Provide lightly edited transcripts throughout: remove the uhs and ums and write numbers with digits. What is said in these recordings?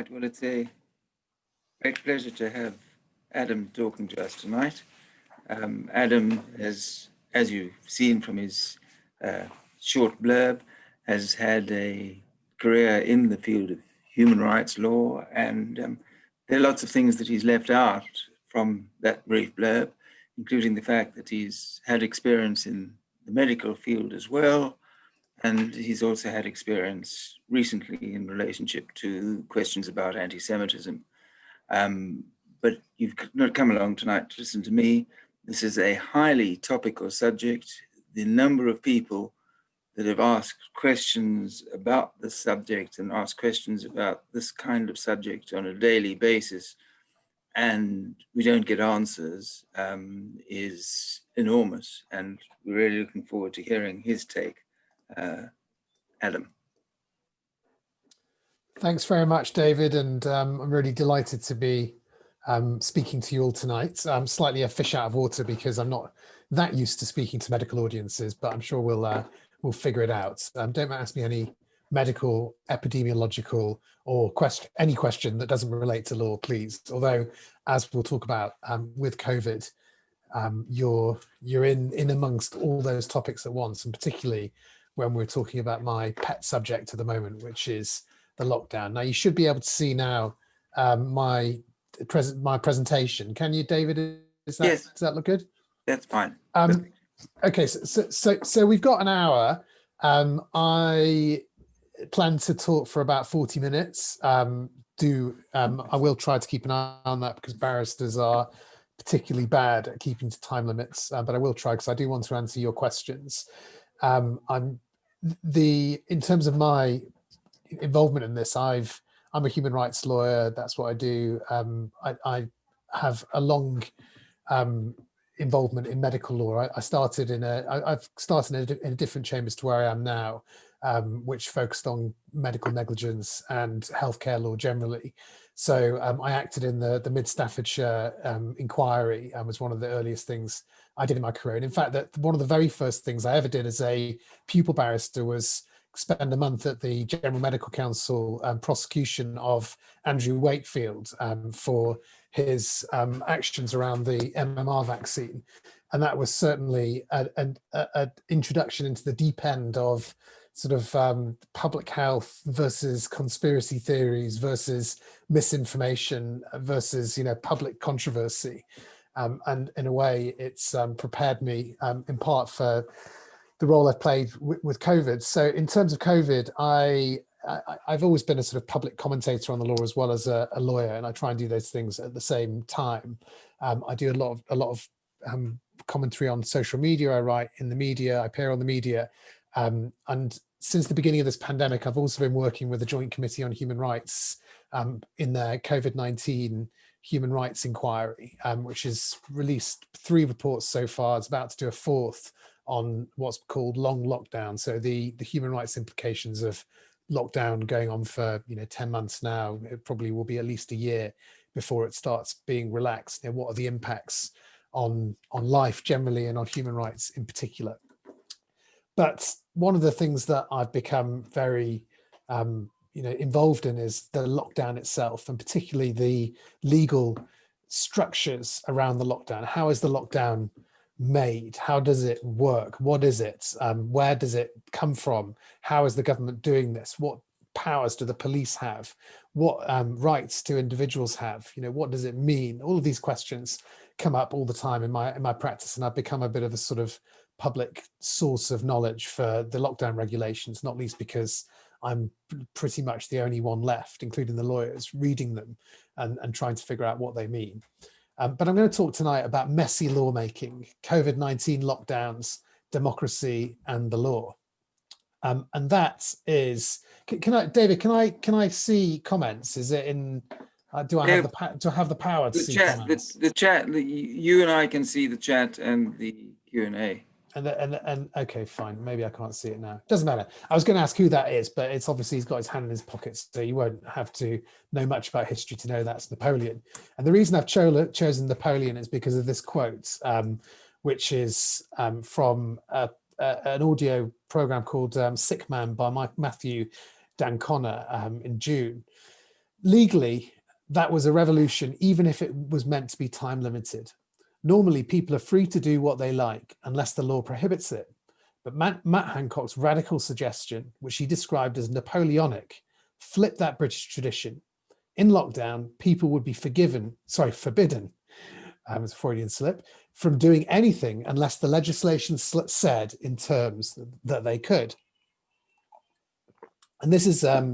Right, well, it's a great pleasure to have Adam talking to us tonight. Adam has, as you've seen from his short blurb, has had a career in the field of human rights law, and there are lots of things that he's left out from that brief blurb, including the fact that he's had experience in the medical field as well, and he's also had experience recently in relationship to questions about anti-Semitism. But you've not come along tonight to listen to me. This is a highly topical subject. The number of people that have asked questions about this subject and asked questions about this kind of subject on a daily basis, and we don't get answers, is enormous. And we're really looking forward to hearing his take. Adam. Thanks very much, David, and I'm really delighted to be speaking to you all tonight. I'm slightly a fish out of water because I'm not that used to speaking to medical audiences, but I'm sure we'll figure it out. Don't ask me any medical, epidemiological, or any question that doesn't relate to law, please. Although, as we'll talk about with COVID, you're in amongst all those topics at once, and particularly when we're talking about my pet subject at the moment, which is the lockdown. Now, you should be able to see now my presentation. Can you, David? Yes. Does that look good? That's fine. Okay, so we've got an hour. I plan to talk for about 40 minutes. I will try to keep an eye on that because barristers are particularly bad at keeping to time limits, but I will try because I do want to answer your questions. In terms of my involvement in this, I'm a human rights lawyer. That's what I do. I have a long involvement in medical law. I've started in a different chambers to where I am now, which focused on medical negligence and healthcare law generally. So I acted in the Mid Staffordshire inquiry, and was one of the earliest things I did in my career. And in fact, that one of the very first things I ever did as a pupil barrister was spend a month at the General Medical Council prosecution of Andrew Wakefield for his actions around the MMR vaccine. And that was certainly an introduction into the deep end of sort of public health versus conspiracy theories versus misinformation versus, public controversy. And in a way, it's prepared me in part for the role I've played with COVID. So in terms of COVID, I've always been a sort of public commentator on the law as well as a lawyer, and I try and do those things at the same time. I do a lot of commentary on social media. I write in the media. I appear on the media, and since the beginning of this pandemic, I've also been working with the Joint Committee on Human Rights in their COVID-19 human rights inquiry, which has released 3 reports so far. It's about to do a 4th on what's called long lockdown. So the human rights implications of lockdown going on for 10 months now. It probably will be at least a year before it starts being relaxed. What are the impacts on life generally and on human rights in particular? But one of the things that I've become very involved in is the lockdown itself, and particularly the legal structures around the lockdown. How is the lockdown made? How does it work? What is it? Where does it come from? How is the government doing this? What powers do the police have? What rights do individuals have? What does it mean? All of these questions come up all the time in my practice, and I've become a bit of a sort of public source of knowledge for the lockdown regulations, not least because I'm pretty much the only one left, including the lawyers, reading them and trying to figure out what they mean. But I'm going to talk tonight about messy lawmaking, COVID-19 lockdowns, democracy, and the law. And that is, David, can I see comments? Is it in? Do I have the power to see comments? The chat. You and I can see the chat and the Q&A. And okay, fine. Maybe I can't see it now. Doesn't matter. I was going to ask who that is, but it's obviously he's got his hand in his pocket, so you won't have to know much about history to know that's Napoleon. And the reason I've chosen Napoleon is because of this quote, which is from an audio program called Sick Man by Matthew Dan Connor in June. Legally, that was a revolution, even if it was meant to be time limited. Normally, people are free to do what they like unless the law prohibits it. But Matt Hancock's radical suggestion, which he described as Napoleonic, flipped that British tradition. In lockdown, people would be forbidden, it's a Freudian slip, from doing anything unless the legislation said in terms that they could. And this is a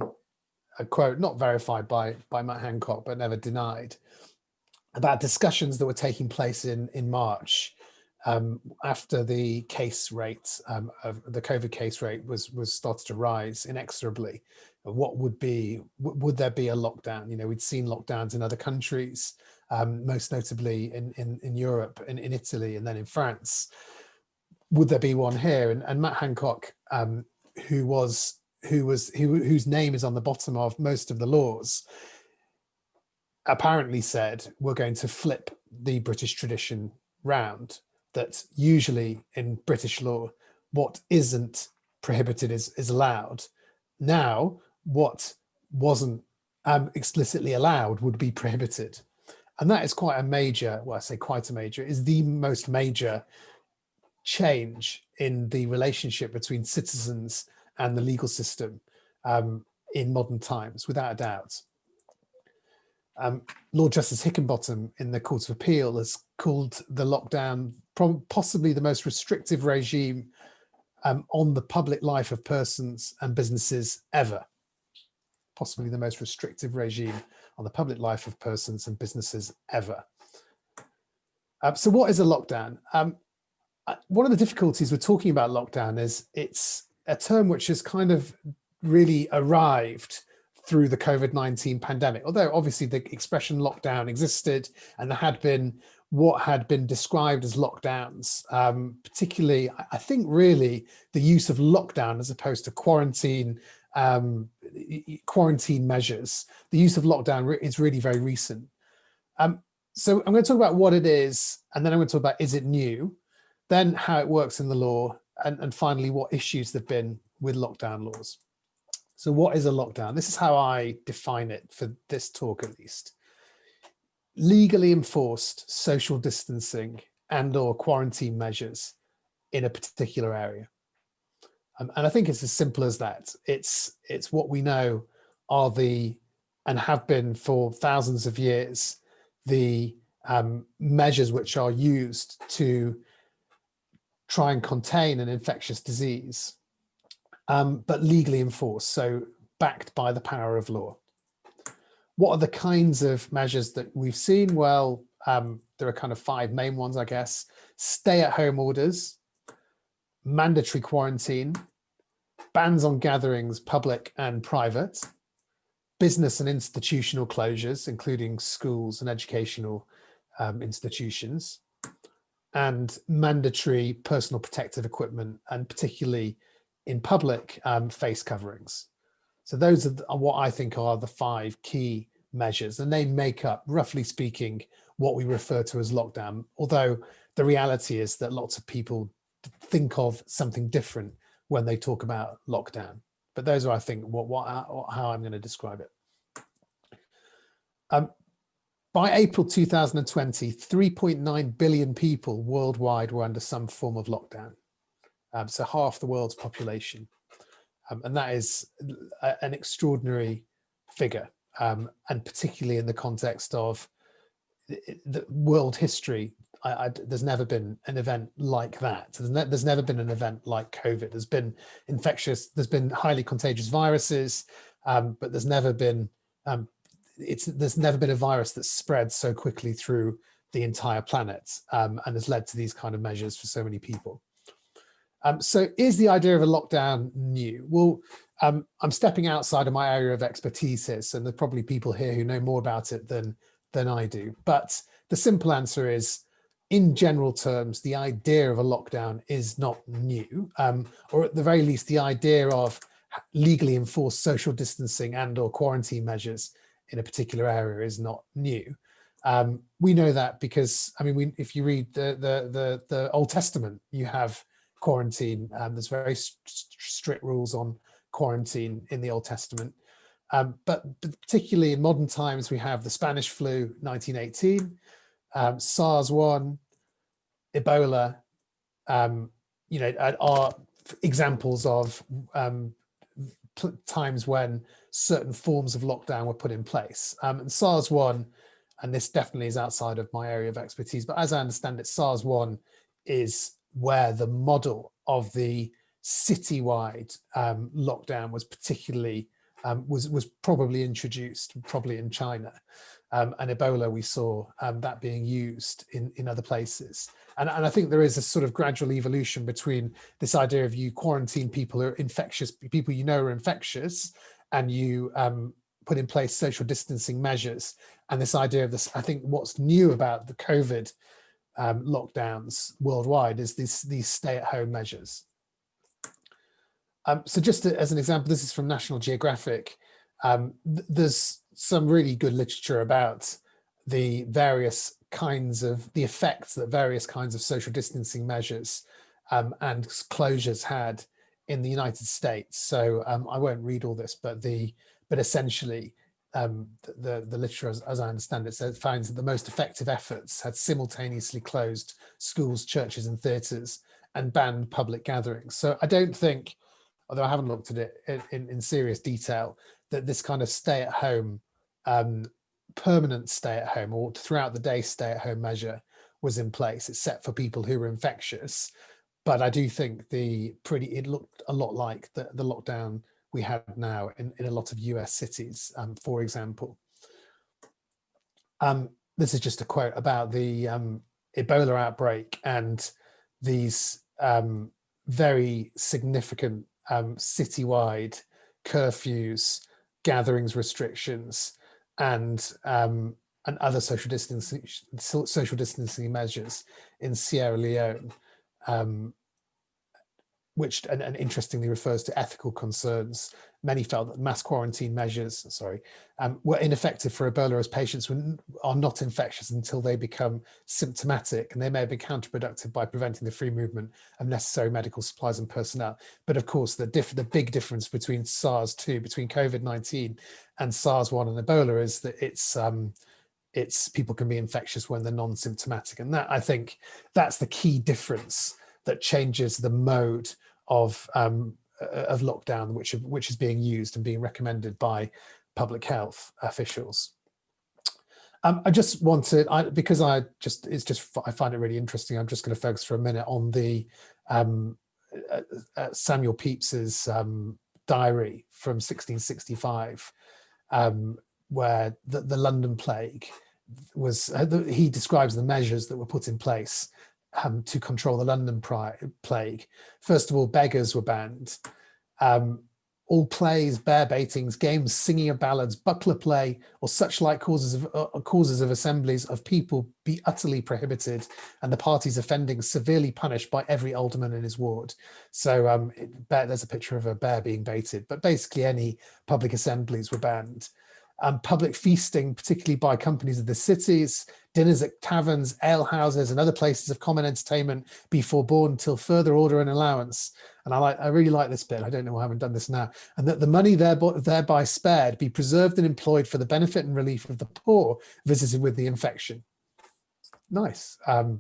quote not verified by Matt Hancock, but never denied, about discussions that were taking place in March after the case rate of the COVID case rate was started to rise inexorably. What would there be a lockdown? You know, we'd seen lockdowns in other countries, most notably in Europe, in Italy, and then in France. Would there be one here? And Matt Hancock, whose name is on the bottom of most of the laws, apparently said, we're going to flip the British tradition round, that usually in British law, what isn't prohibited is allowed. Now, what wasn't explicitly allowed would be prohibited. And that is quite a major, well, I say quite a major, is the most major change in the relationship between citizens and the legal system in modern times, without a doubt. Lord Justice Hickenbottom in the Court of Appeal has called the lockdown possibly the most restrictive regime on the public life of persons and businesses ever. Possibly the most restrictive regime on the public life of persons and businesses ever. So what is a lockdown? One of the difficulties with talking about lockdown is it's a term which has kind of really arrived through the COVID-19 pandemic, although obviously the expression lockdown existed and there had been what had been described as lockdowns, particularly, I think really the use of lockdown as opposed to quarantine measures. The use of lockdown is really very recent. So I'm going to talk about what it is, and then I'm going to talk about, is it new? Then how it works in the law, and finally what issues there've been with lockdown laws. So what is a lockdown? This is how I define it for this talk, at least. Legally enforced social distancing and/or quarantine measures in a particular area. And I think it's as simple as that. It's what we know are and have been for thousands of years, the measures which are used to try and contain an infectious disease, but legally enforced, so backed by the power of law. What are the kinds of measures that we've seen? Well, there are kind of 5 main ones, I guess. Stay-at-home orders, mandatory quarantine, bans on gatherings, public and private, business and institutional closures, including schools and educational institutions, and mandatory personal protective equipment, and particularly in public, face coverings. So those are what I think are the 5 key measures, and they make up, roughly speaking, what we refer to as lockdown, although the reality is that lots of people think of something different when they talk about lockdown. But those are, I think, how I'm going to describe it. By April 2020, 3.9 billion people worldwide were under some form of lockdown. So half the world's population. And that is an extraordinary figure, and particularly in the context of the world history. There's never been an event like that. There's never been an event like COVID. There's been there's been highly contagious viruses, but there's never been a virus that's spread so quickly through the entire planet, and has led to these kind of measures for so many people. So is the idea of a lockdown new? Well, I'm stepping outside of my area of expertise here, so there's probably people here who know more about it than I do. But the simple answer is, in general terms, the idea of a lockdown is not new, or at the very least, the idea of legally enforced social distancing and/or quarantine measures in a particular area is not new. We know that because, I mean, if you read the Old Testament, you have quarantine. There's very strict rules on quarantine in the Old Testament. But particularly in modern times, we have the Spanish flu, 1918, SARS-1, Ebola, are examples of times when certain forms of lockdown were put in place. And SARS-1, and this definitely is outside of my area of expertise, but as I understand it, SARS-1 is where the model of the citywide lockdown was particularly was probably introduced, probably in China, and Ebola we saw that being used in other places. And I think there is a sort of gradual evolution between this idea of you quarantine people who are infectious, people you know are infectious, and you put in place social distancing measures. And this idea of this, I think what's new about the COVID lockdowns worldwide is these stay-at-home measures. So just as an example, this is from National Geographic. There's some really good literature about the various kinds of the effects that various kinds of social distancing measures and closures had in the United States. So I won't read all this, but essentially the literature, as I understand it, finds that the most effective efforts had simultaneously closed schools, churches, and theatres and banned public gatherings. So I don't think, although I haven't looked at it in serious detail, that this kind of stay-at-home, permanent stay-at-home or throughout the day stay-at-home measure was in place, except for people who were infectious. But I do think it looked a lot like the lockdown we have now in a lot of US cities, for example. This is just a quote about the Ebola outbreak and these very significant citywide curfews, gatherings restrictions, and other social distancing measures in Sierra Leone, which and interestingly refers to ethical concerns. Many felt that mass quarantine measures, were ineffective for Ebola, as patients are not infectious until they become symptomatic, and they may have been counterproductive by preventing the free movement of necessary medical supplies and personnel. But of course, the big difference between SARS-2, between COVID-19 and SARS-1 and Ebola is that it's people can be infectious when they're non-symptomatic, and that, I think, that's the key difference that changes the mode of lockdown, which is being used and being recommended by public health officials. I just wanted, I find it really interesting. I'm just going to focus for a minute on the Samuel Pepys's diary from 1665, where the London plague was. He describes the measures that were put in place to control the London plague. First of all, beggars were banned. All plays, bear baitings, games, singing of ballads, buckler play, or such like causes of assemblies of people be utterly prohibited, and the parties offending severely punished by every alderman in his ward. So there's a picture of a bear being baited, but basically any public assemblies were banned. Public feasting, particularly by companies of the cities, dinners at taverns, alehouses, and other places of common entertainment be forborne till further order and allowance. And I really like this bit. I don't know why I haven't done this now. And that the money thereby spared be preserved and employed for the benefit and relief of the poor visited with the infection. Nice,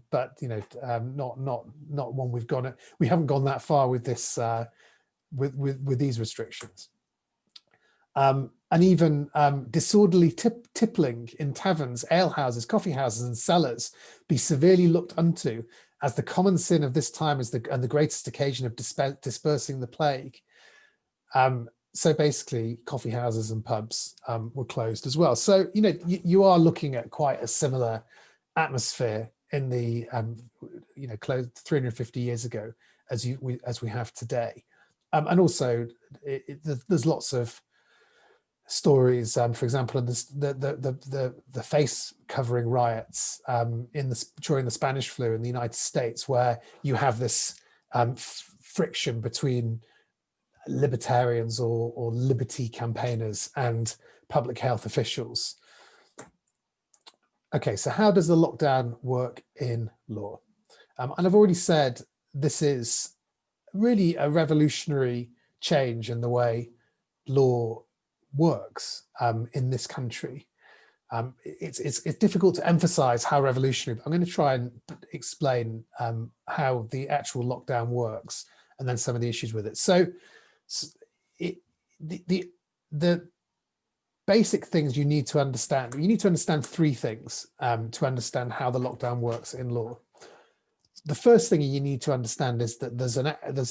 but not one we've gone. We haven't gone that far with this with these restrictions. And even disorderly tippling in taverns, alehouses, coffee houses, and cellars be severely looked unto, as the common sin of this time is and the greatest occasion of dispersing the plague. So basically, coffee houses and pubs were closed as well. So you are looking at quite a similar atmosphere in the close 350 years ago as we have today, and also there's lots of stories, for example, the face covering riots during the Spanish flu in the United States, where you have this friction between libertarians or liberty campaigners and public health officials. Okay, so how does the lockdown work in law? And I've already said this is really a revolutionary change in the way law works in this country. It's difficult to emphasize how revolutionary. I'm going to try and explain how the actual lockdown works, and then some of the issues with it. So the basic things you need to understand. You need to understand three things to understand how the lockdown works in law. The first thing you need to understand is that there's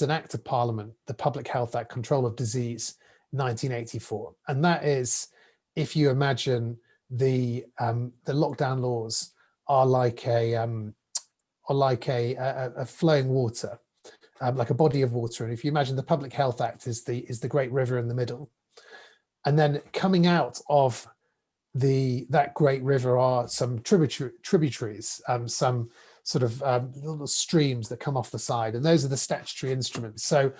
an Act of Parliament, the Public Health Act, Control of Disease, 1984, and that is, if you imagine the lockdown laws are like a flowing water, like a body of water, and if you imagine the Public Health Act is the great river in the middle, and then coming out of that great river are some tributaries, some sort of little streams that come off the side, and those are the statutory instruments. So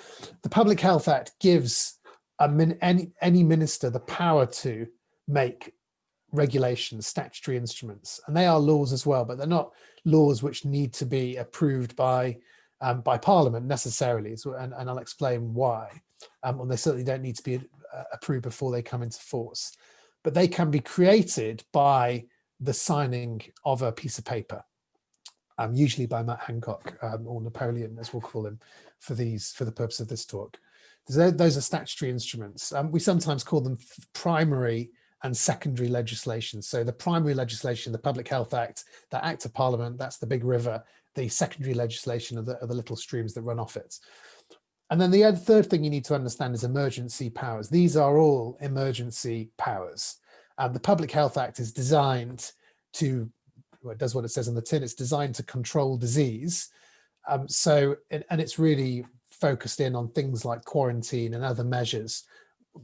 the Public Health Act gives any minister the power to make regulations, statutory instruments, and they are laws as well, but they're not laws which need to be approved by Parliament necessarily, and I'll explain why. And they certainly don't need to be approved before they come into force, but they can be created by the signing of a piece of paper, usually by Matt Hancock, or Napoleon, as we'll call him for the purpose of this talk. Those are statutory instruments. We sometimes call them primary and secondary legislation. So the primary legislation, the Public Health Act, the Act of Parliament, that's the big river. The secondary legislation are the little streams that run off it. And then the third thing you need to understand is emergency powers. These are all emergency powers. The Public Health Act is designed to, well, it does what it says on the tin, it's designed to control disease. And it's really focused in on things like quarantine and other measures,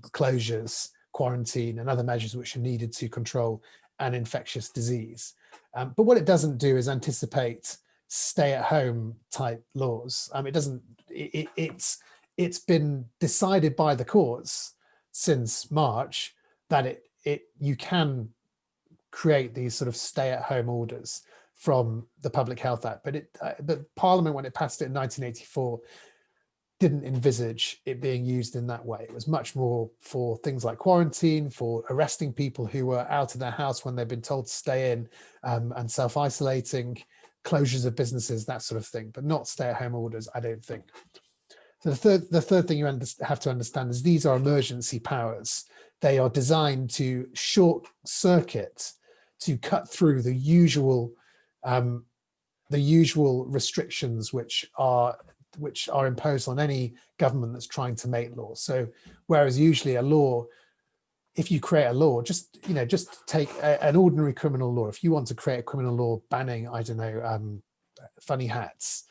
closures, quarantine and other measures which are needed to control an infectious disease. But what it doesn't do is anticipate stay-at-home type laws. It's been decided by the courts since March that you can create these sort of stay-at-home orders from the Public Health Act, but Parliament, when it passed it in 1984, didn't envisage it being used in that way. It was much more for things like quarantine, for arresting people who were out of their house when they've been told to stay in, and self-isolating, closures of businesses, that sort of thing, but not stay-at-home orders, I don't think. So the third thing you have to understand is these are emergency powers. They are designed to short circuit, to cut through the usual restrictions which are imposed on any government that's trying to make law. So whereas usually a law, if you create a law, just take an ordinary criminal law. If you want to create a criminal law banning, I don't know, funny hats,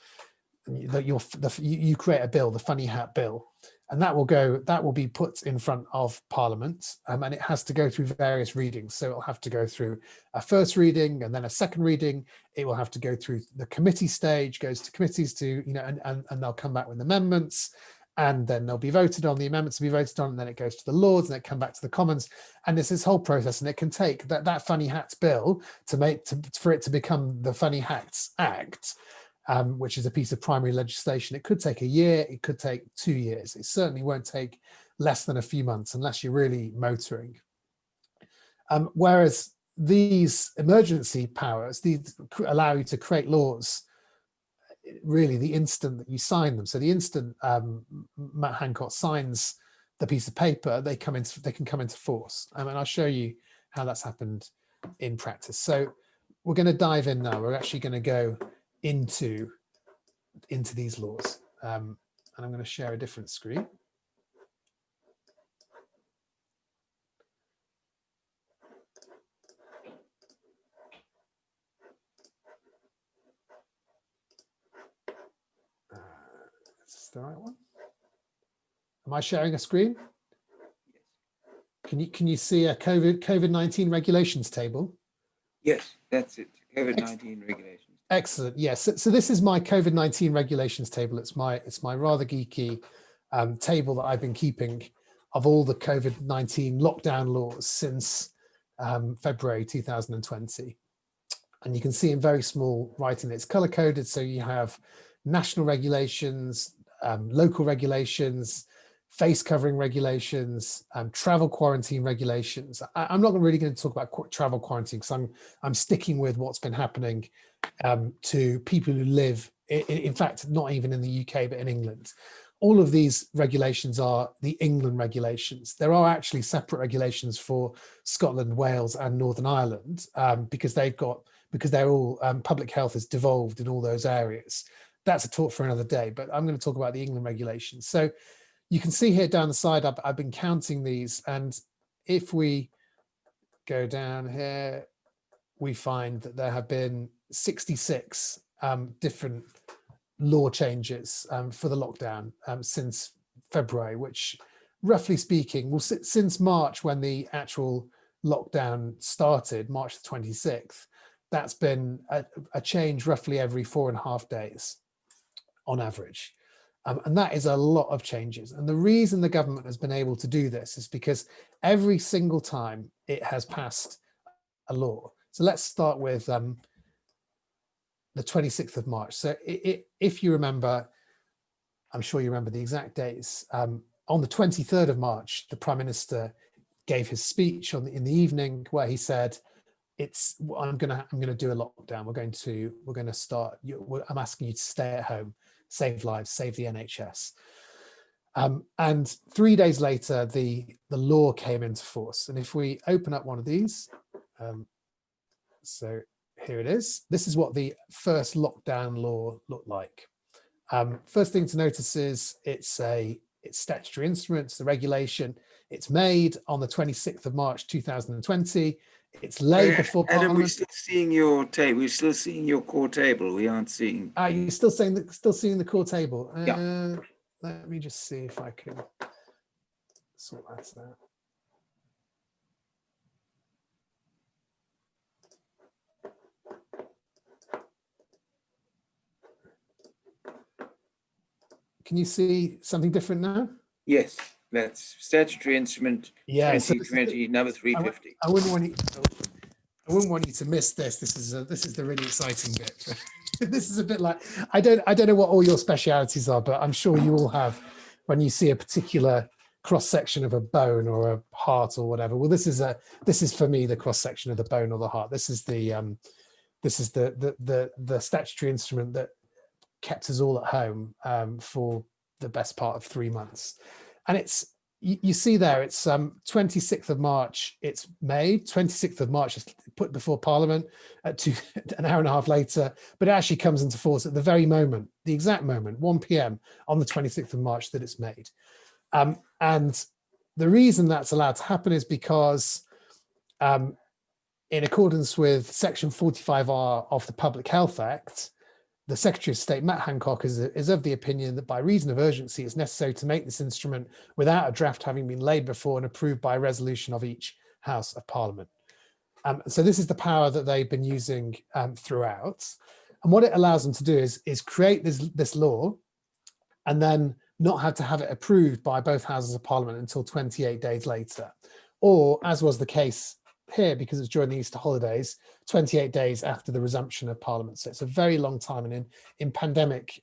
you create a bill, the funny hat bill, and that will be put in front of Parliament, and it has to go through various readings. So it'll have to go through a first reading and then a second reading. It will have to go through the committee stage, goes to committees to, and they'll come back with amendments, and then they'll be voted on, the amendments will be voted on, and then it goes to the Lords, and it come back to the Commons, and it's this whole process, and it can take that funny hats bill for it to become the Funny Hats Act, which is a piece of primary legislation. It could take a year, it could take 2 years. It certainly won't take less than a few months unless you're really motoring. Whereas these emergency powers, these allow you to create laws really the instant that you sign them. So the instant Matt Hancock signs the piece of paper, they can come into force. And I'll show you how that's happened in practice. So we're going to dive in now. We're actually going to go into these laws, and I'm going to share a different screen. Is this the right one? Am I sharing a screen? Can you see a COVID-19 regulations table? Yes, that's it. COVID-19 regulations. Excellent. Yes. So this is my COVID-19 regulations table. It's my rather geeky table that I've been keeping of all the COVID-19 lockdown laws since February 2020. And you can see in very small writing, it's color coded. So you have national regulations, local regulations, face covering regulations, travel quarantine regulations. I'm not really going to talk about travel quarantine because I'm sticking with what's been happening to people who live, in fact, not even in the UK, but in England. All of these regulations are the England regulations. There are actually separate regulations for Scotland, Wales, and Northern Ireland because they're all public health is devolved in all those areas. That's a talk for another day, but I'm going to talk about the England regulations. So you can see here down the side, I've been counting these, and if we go down here, we find that there have been 66 different law changes for the lockdown since February, which roughly speaking, well, since March when the actual lockdown started, March the 26th, that's been a change roughly every 4.5 days on average. And that is a lot of changes. And the reason the government has been able to do this is because every single time it has passed a law. So let's start with the 26th of March. So if you remember, I'm sure you remember the exact dates. On the 23rd of March, the Prime Minister gave his speech in the evening where he said, I'm going to do a lockdown. We're going to start. I'm asking you to stay at home, save lives, save the NHS. And 3 days later, the law came into force. And if we open up one of these, so here it is. This is what the first lockdown law looked like. First thing to notice is it's statutory instruments, the regulation. It's made on the 26th of March 2020. It's laid before Adam, Parliament. we're still seeing your table. We're still seeing your core table. We aren't seeing. Are you still seeing the core table? Yeah. Let me just see if I can sort that out. Can you see something different now? Yes, that's statutory instrument 2020, number 350. I wouldn't want you to miss this. This is the really exciting bit. This is a bit like, I don't know what all your specialities are, but I'm sure you all have when you see a particular cross section of a bone or a heart or whatever. Well, this is for me the cross section of the bone or the heart. This is the statutory instrument that kept us all at home for the best part of 3 months. And it's, you see there, it's 26th of March, it's made, 26th of March is put before Parliament at an hour and a half later, but it actually comes into force at the very moment, the exact moment, 1 p.m. on the 26th of March that it's made. And the reason that's allowed to happen is because in accordance with Section 45R of the Public Health Act, the Secretary of State, Matt Hancock, is of the opinion that by reason of urgency, it's necessary to make this instrument without a draft having been laid before and approved by a resolution of each House of Parliament. So this is the power that they've been using throughout. And what it allows them to do is create this law and then not have to have it approved by both Houses of Parliament until 28 days later. Or, as was the case here, because it's during the Easter holidays, 28 days after the resumption of Parliament. So it's a very long time, and in pandemic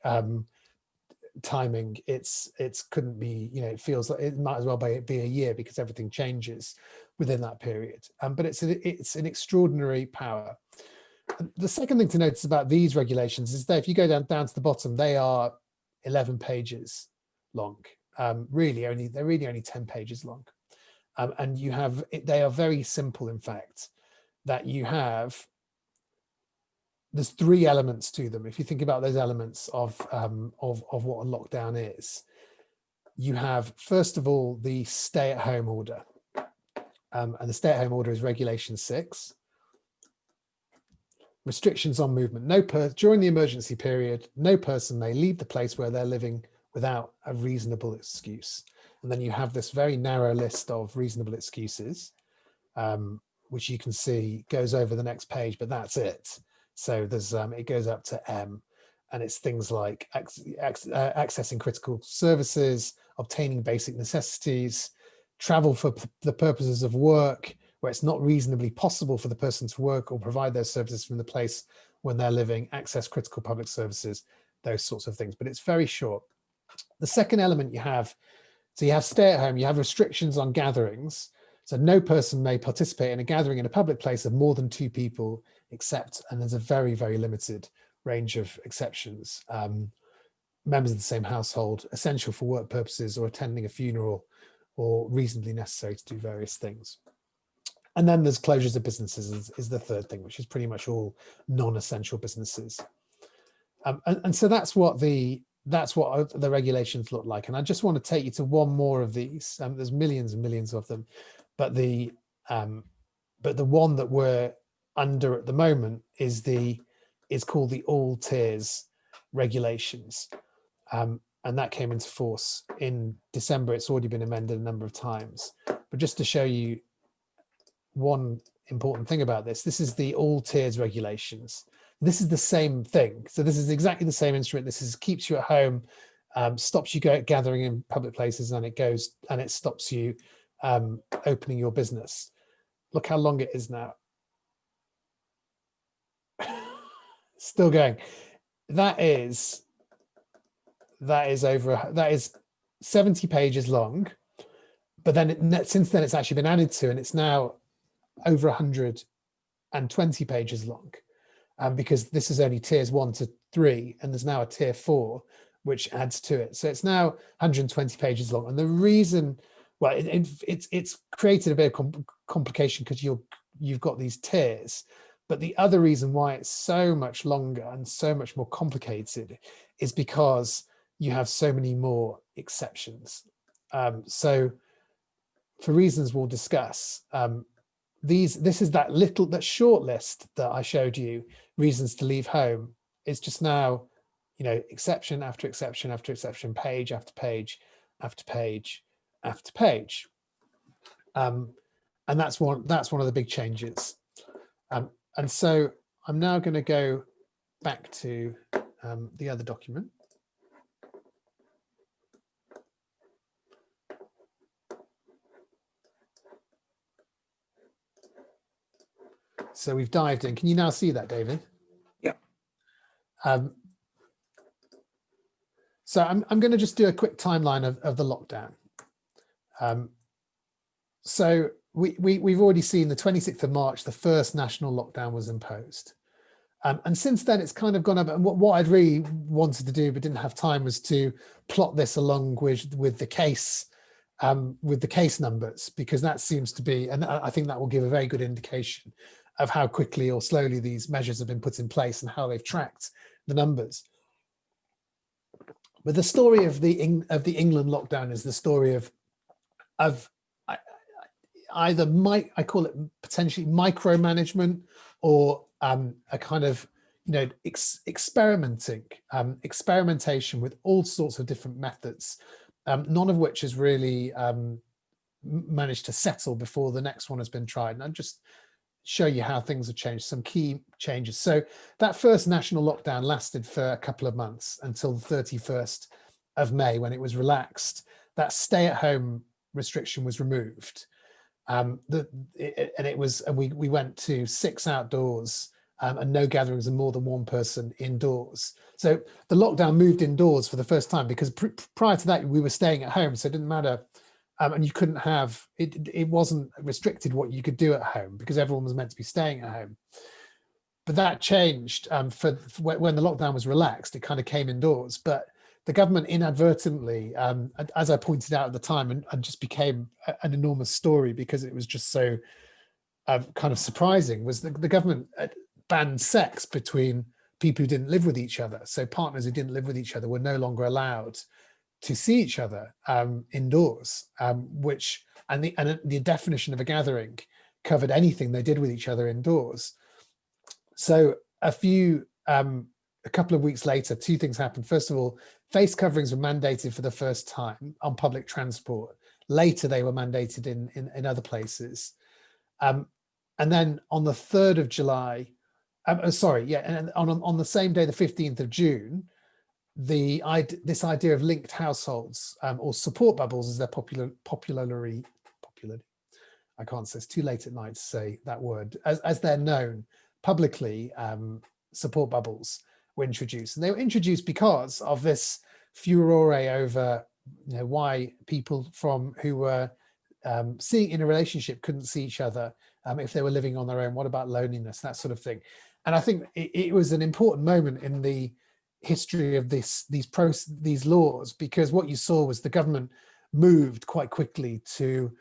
timing, it's couldn't be, it feels like it might as well be a year because everything changes within that period. But it's an extraordinary power. The second thing to notice about these regulations is that if you go down to the bottom, they are 11 pages long. They're really only 10 pages long. And they are very simple, in fact, that there's 3 elements to them. If you think about those elements of what a lockdown is, you have, first of all, the stay-at-home order. And the stay-at-home order is Regulation 6. Restrictions on movement. During the emergency period, no person may leave the place where they're living without a reasonable excuse. And then you have this very narrow list of reasonable excuses, which you can see goes over the next page, but that's it. So there's it goes up to M, and it's things like accessing critical services, obtaining basic necessities, travel for the purposes of work, where it's not reasonably possible for the person to work or provide those services from the place when they're living, access critical public services, those sorts of things. But it's very short. The second element you have So you have stay at home, you have restrictions on gatherings. So no person may participate in a gathering in a public place of more than 2 people, except, and there's a very, very limited range of exceptions. Members of the same household, essential for work purposes or attending a funeral, or reasonably necessary to do various things. And then there's closures of businesses is the third thing, which is pretty much all non-essential businesses. And so that's what the regulations look like. And I just want to take you to one more of these. There's millions and millions of them, but the one that we're under at the moment is called the all tiers regulations. And that came into force in December. It's already been amended a number of times. But just to show you one important thing about this is the all tiers regulations. This is the same thing. So this is exactly the same instrument. This keeps you at home, stops you gathering in public places, and it stops you opening your business. Look how long it is now. Still going. That is 70 pages long, but then since then it's actually been added to, and it's now over 120 pages long, because this is only tiers 1 to 3, and there's now a tier 4 which adds to it. So it's now 120 pages long. And the reason, well, it's created a bit of complication because you've got these tiers. But the other reason why it's so much longer and so much more complicated is because you have so many more exceptions. So for reasons we'll discuss, this is that short list that I showed you, reasons to leave home. It's just now, exception after exception after exception, page after page after page after page. And that's one of the big changes. And so I'm now going to go back to the other document. So we've dived in. Can you now see that, David? Yeah. So I'm going to just do a quick timeline of the lockdown. So we've already seen the 26th of March, the first national lockdown was imposed. And since then, it's kind of gone up. And what I'd really wanted to do, but didn't have time, was to plot this along with the case numbers, because that seems to be, and I think that will give a very good indication of how quickly or slowly these measures have been put in place and how they've tracked the numbers. But the story of the England lockdown is the story of either I call it potentially micromanagement, or a kind of experimentation with all sorts of different methods, none of which has really managed to settle before the next one has been tried. And I'll just show you how things have changed, some key changes. So that first national lockdown lasted for a couple of months until the 31st of May, when it was relaxed. That stay-at-home restriction was removed. We went to 6 outdoors and no gatherings of more than 1 person indoors. So the lockdown moved indoors for the first time, because prior to that we were staying at home, so it didn't matter, and you couldn't have it wasn't restricted what you could do at home, because everyone was meant to be staying at home. But that changed for when the lockdown was relaxed. It kind of came indoors, but the government inadvertently, as I pointed out at the time, and just became an enormous story because it was just so kind of surprising, was the government banned sex between people who didn't live with each other. So partners who didn't live with each other were no longer allowed to see each other indoors, and the definition of a gathering covered anything they did with each other indoors. So a couple of weeks later, 2 things happened. First of all, face coverings were mandated for the first time on public transport. Later, they were mandated in other places. And then on the 3rd of July, and on the same day, the 15th of June, this idea of linked households, or support bubbles, as they're popularly, I can't say, it's too late at night to say that word, as they're known publicly, support bubbles were introduced. And they were introduced because of this furore over why people who were seeing in a relationship couldn't see each other if they were living on their own. What about loneliness, that sort of thing? And I think it was an important moment in the history of these laws, because what you saw was the government moved quite quickly to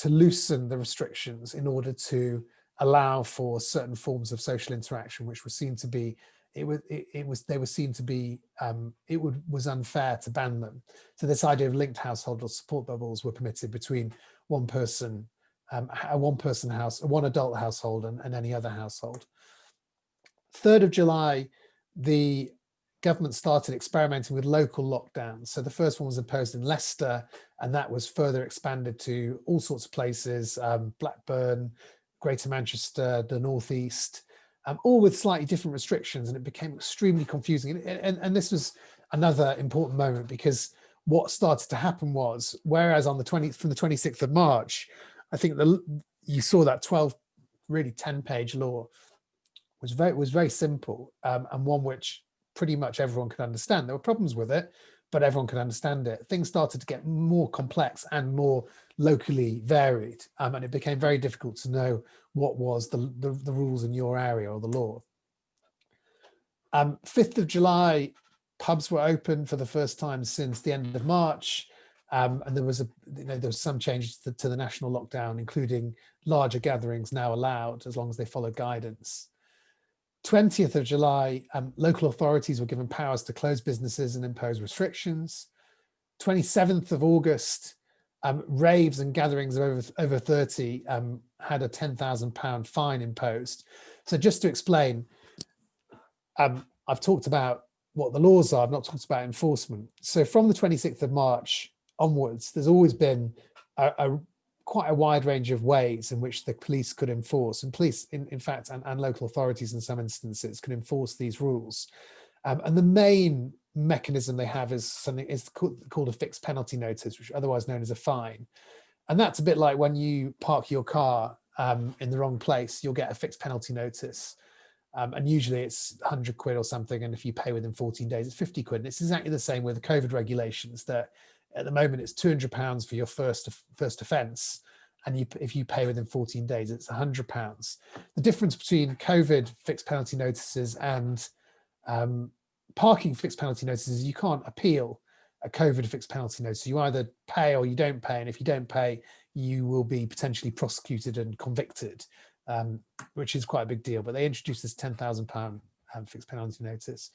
loosen the restrictions in order to allow for certain forms of social interaction, which were seen to be was unfair to ban them. So this idea of linked household or support bubbles were permitted between one person, a one adult household and any other household. 3rd of July, the government started experimenting with local lockdowns. So the first one was imposed in Leicester, and that was further expanded to all sorts of places, Blackburn, Greater Manchester, the North East, all with slightly different restrictions, and it became extremely confusing. And this was another important moment, because what started to happen was, whereas from the 26th of March, I think you saw that 10-page law was very simple, and one which pretty much everyone could understand. There were problems with it, but everyone could understand it. Things started to get more complex and more locally varied, and it became very difficult to know what was the rules in your area or the law. 5th of July, pubs were open for the first time since the end of March, and there was some changes to the national lockdown, including larger gatherings now allowed as long as they followed guidance. 20th of July, local authorities were given powers to close businesses and impose restrictions. 27th of August, raves and gatherings of over 30 had a £10,000 fine imposed. So just to explain, I've talked about what the laws are, I've not talked about enforcement. So from the 26th of March onwards, there's always been quite a wide range of ways in which the police could enforce, and police, in fact, and local authorities in some instances could enforce these rules. And the main mechanism they have is called a fixed penalty notice, which is otherwise known as a fine. And that's a bit like when you park your car in the wrong place, you'll get a fixed penalty notice. And usually it's 100 quid or something. And if you pay within 14 days, it's 50 quid. And it's exactly the same with the COVID regulations, that at the moment it's £200 for your first offence. And if you pay within 14 days, it's £100. The difference between COVID fixed penalty notices and parking fixed penalty notices is you can't appeal a COVID fixed penalty notice. You either pay or you don't pay. And if you don't pay, you will be potentially prosecuted and convicted, which is quite a big deal. But they introduced this £10,000 fixed penalty notice.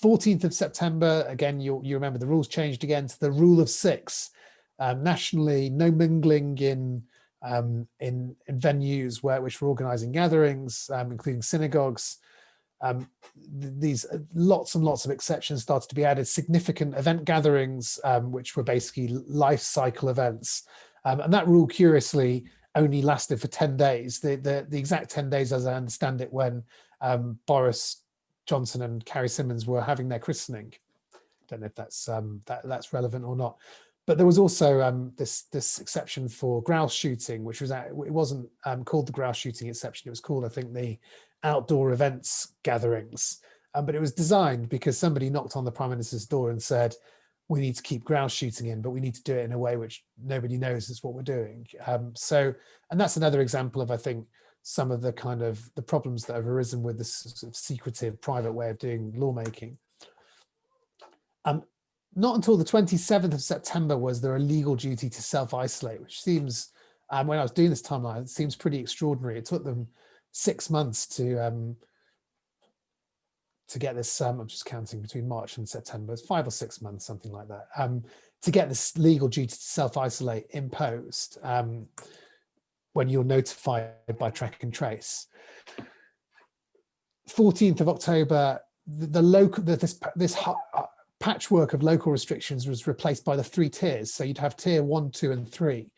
14th of September, again, you remember the rules changed again to the rule of 6. Nationally, no mingling in venues which were organising gatherings, including synagogues. These lots and lots of exceptions started to be added. Significant event gatherings, which were basically life cycle events, and that rule curiously only lasted for 10 days. The exact 10 days, as I understand it, when Boris Johnson and Carrie Symonds were having their christening. Don't know if that's relevant or not. But there was also this exception for grouse shooting, which was it wasn't called the grouse shooting exception. It was called, I think, the outdoor events gatherings. But it was designed because somebody knocked on the Prime Minister's door and said, we need to keep grouse shooting in, but we need to do it in a way which nobody knows is what we're doing. And that's another example of, I think, some of the kind of the problems that have arisen with this sort of secretive private way of doing lawmaking. Not until the 27th of September was there a legal duty to self-isolate, which seems, when I was doing this timeline, it seems pretty extraordinary. It took them 6 months to get this, I'm just counting between March and September, it's 5 or 6 months, something like that, to get this legal duty to self-isolate imposed when you're notified by track and trace. 14th of October, this patchwork of local restrictions was replaced by the 3 tiers. So you'd have tier 1, 2, and 3,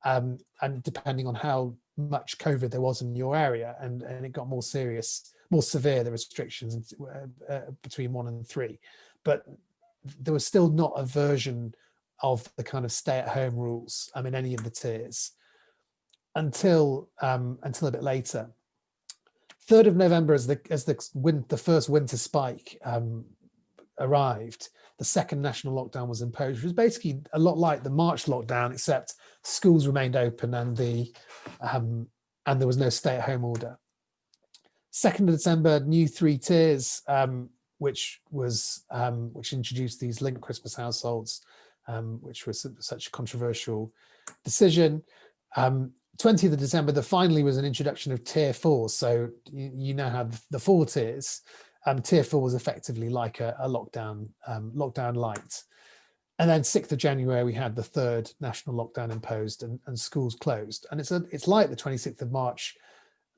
and depending on how much COVID there was in your area, and it got more serious, more severe, the restrictions between 1 and 3. But there was still not a version of the kind of stay-at-home rules in any of the tiers until a bit later. 3rd of November, as the first winter spike arrived, the second national lockdown was imposed, which was basically a lot like the March lockdown, except schools remained open and there was no stay-at-home order. 2nd of December, new 3 tiers, which introduced these linked Christmas households, which was such a controversial decision. 20th of December, there finally was an introduction of tier 4. So you now have the 4 tiers. Tier 4 was effectively like a lockdown light. And then 6th of January, we had the 3rd national lockdown imposed and schools closed. And it's like the 26th of March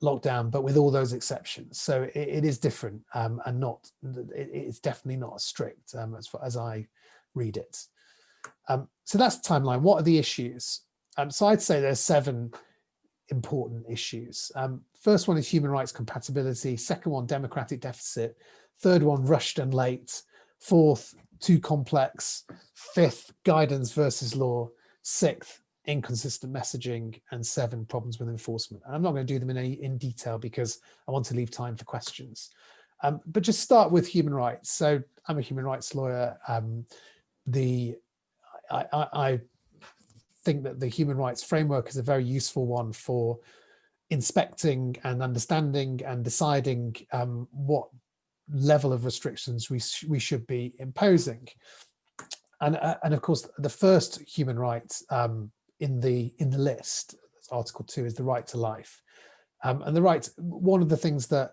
lockdown, but with all those exceptions. So it is different and it's definitely not as strict as far as I read it. So that's the timeline. What are the issues? So I'd say there's 7 important issues. First one is human rights compatibility. Second one, democratic deficit. Third one, rushed and late. Fourth, too complex. Fifth, guidance versus law. Sixth, inconsistent messaging. And 7, problems with enforcement. And I'm not going to do them in detail because I want to leave time for questions. But just start with human rights. So I'm a human rights lawyer. I think that the human rights framework is a very useful one for inspecting and understanding and deciding what level of restrictions we should be imposing. And of course, the first human right in the list, Article 2, is the right to life. And the right, one of the things that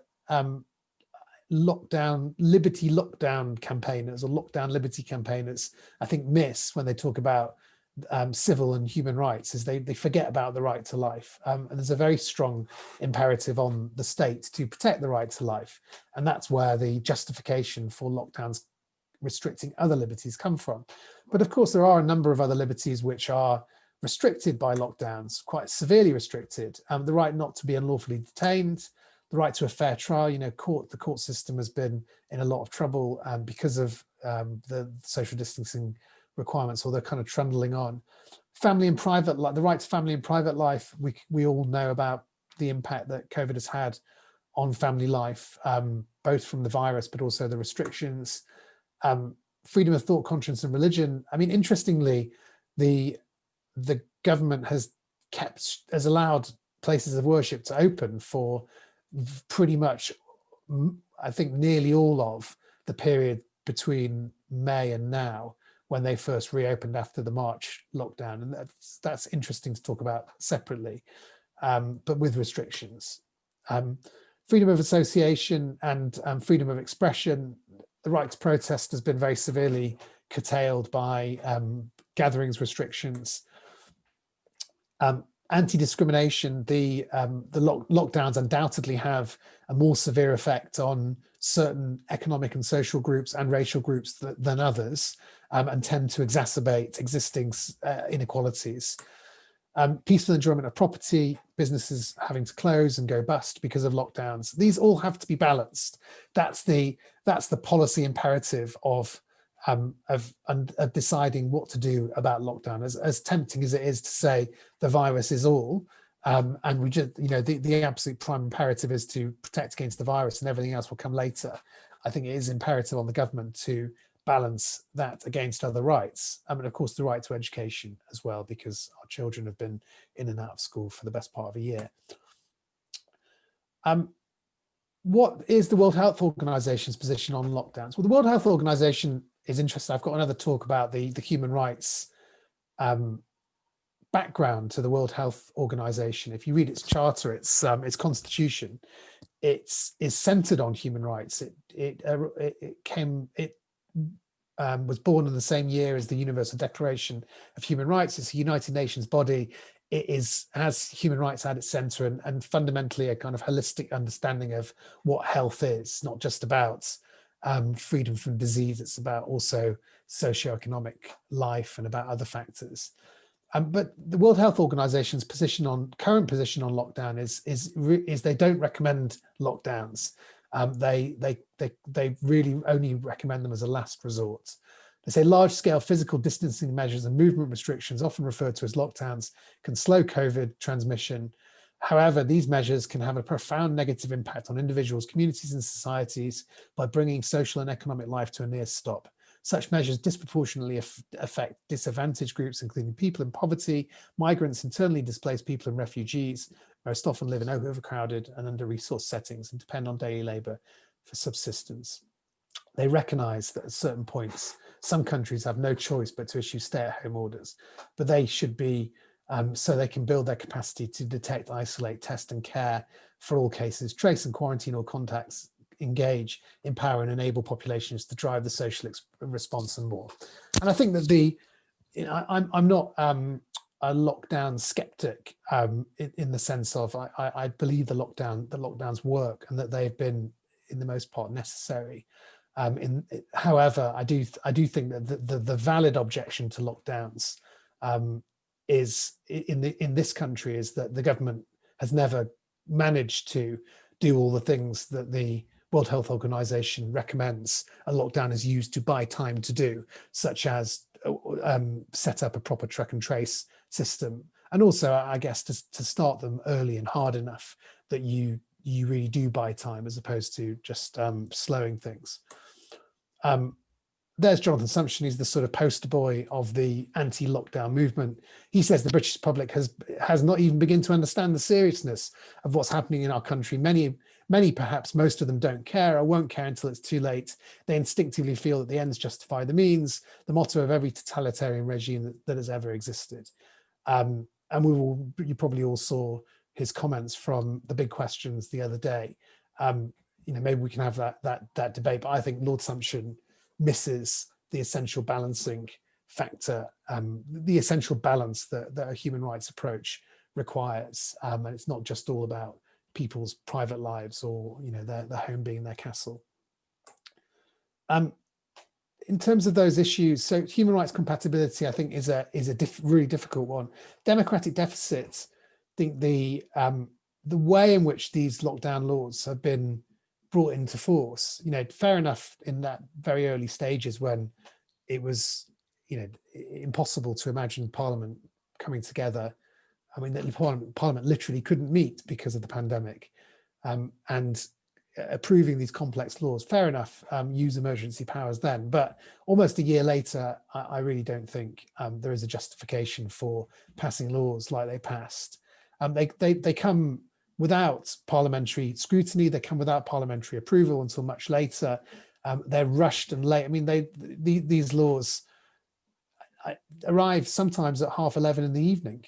liberty lockdown campaigners or lockdown liberty campaigners, I think, miss when they talk about civil and human rights is they forget about the right to life. And there's a very strong imperative on the state to protect the right to life. And that's where the justification for lockdowns restricting other liberties come from. But of course, there are a number of other liberties which are restricted by lockdowns, quite severely restricted. The right not to be unlawfully detained, the right to a fair trial. The court system has been in a lot of trouble because of the social distancing requirements, or they're kind of trundling on. Family and private life, the right to family and private life. We all know about the impact that COVID has had on family life, both from the virus, but also the restrictions. Freedom of thought, conscience, and religion. I mean, interestingly, the government has allowed places of worship to open for pretty much, I think, nearly all of the period between May and now, when they first reopened after the March lockdown. And that's interesting to talk about separately, but with restrictions. Freedom of association and freedom of expression. The right to protest has been very severely curtailed by gatherings restrictions. Anti-discrimination, the lockdowns undoubtedly have a more severe effect on certain economic and social groups and racial groups than others, and tend to exacerbate existing inequalities. Peaceful enjoyment of property, businesses having to close and go bust because of lockdowns. These all have to be balanced. That's the policy imperative of deciding what to do about lockdown. As tempting as it is to say the virus is all, and we just, the absolute prime imperative is to protect against the virus and everything else will come later. I think it is imperative on the government to balance that against other rights. And of course, the right to education as well, because our children have been in and out of school for the best part of a year. What is the World Health Organization's position on lockdowns? Well, the World Health Organization is interesting. I've got another talk about the human rights background to the World Health Organization. If you read its charter, its constitution, it is centered on human rights. It was born in the same year as the Universal Declaration of Human Rights. It's a United Nations body. It has human rights at its center and fundamentally a kind of holistic understanding of what health is, not just about freedom from disease. It's about also socioeconomic life and about other factors. But the World Health Organization's current position on lockdown is they don't recommend lockdowns. They really only recommend them as a last resort. They say large-scale physical distancing measures and movement restrictions, often referred to as lockdowns, can slow COVID transmission. However, these measures can have a profound negative impact on individuals, communities, and societies by bringing social and economic life to a near stop. Such measures disproportionately affect disadvantaged groups, including people in poverty, migrants, internally displaced people and refugees, most often live in overcrowded and under-resourced settings and depend on daily labour for subsistence. They recognise that at certain points, some countries have no choice but to issue stay-at-home orders, but they should be so they can build their capacity to detect, isolate, test and care for all cases, trace and quarantine all contacts, engage, empower and enable populations to drive the social response and more. And I think that I'm not a lockdown skeptic in the sense of I believe the lockdowns work and that they've been in the most part necessary. However, I do think that the valid objection to lockdowns is in this country is that the government has never managed to do all the things that the World Health Organization recommends a lockdown is used to buy time to do, such as set up a proper track and trace system, and also I guess to start them early and hard enough that you really do buy time as opposed to just slowing things. There's Jonathan Sumption. He's the sort of poster boy of the anti-lockdown movement. He says the British public has not even begun to understand the seriousness of what's happening in our country. Many, perhaps most of them don't care or won't care until it's too late. They instinctively feel that the ends justify the means, the motto of every totalitarian regime that has ever existed. And you probably all saw his comments from the big questions the other day. Maybe we can have that debate, but I think Lord Sumption misses the essential balancing factor, the essential balance that a human rights approach requires. And it's not just all about people's private lives or their home being their castle. In terms of those issues, so human rights compatibility, I think, is a really difficult one. Democratic deficits, I think the way in which these lockdown laws have been brought into force, fair enough in that very early stages when it was, impossible to imagine Parliament coming together. I mean, Parliament literally couldn't meet because of the pandemic, and approving these complex laws, fair enough, use emergency powers then, but almost a year later, I really don't think there is a justification for passing laws like they passed. They come without parliamentary scrutiny, they come without parliamentary approval until much later. They're rushed and late. I mean, these laws arrive sometimes at 11:30 in the evening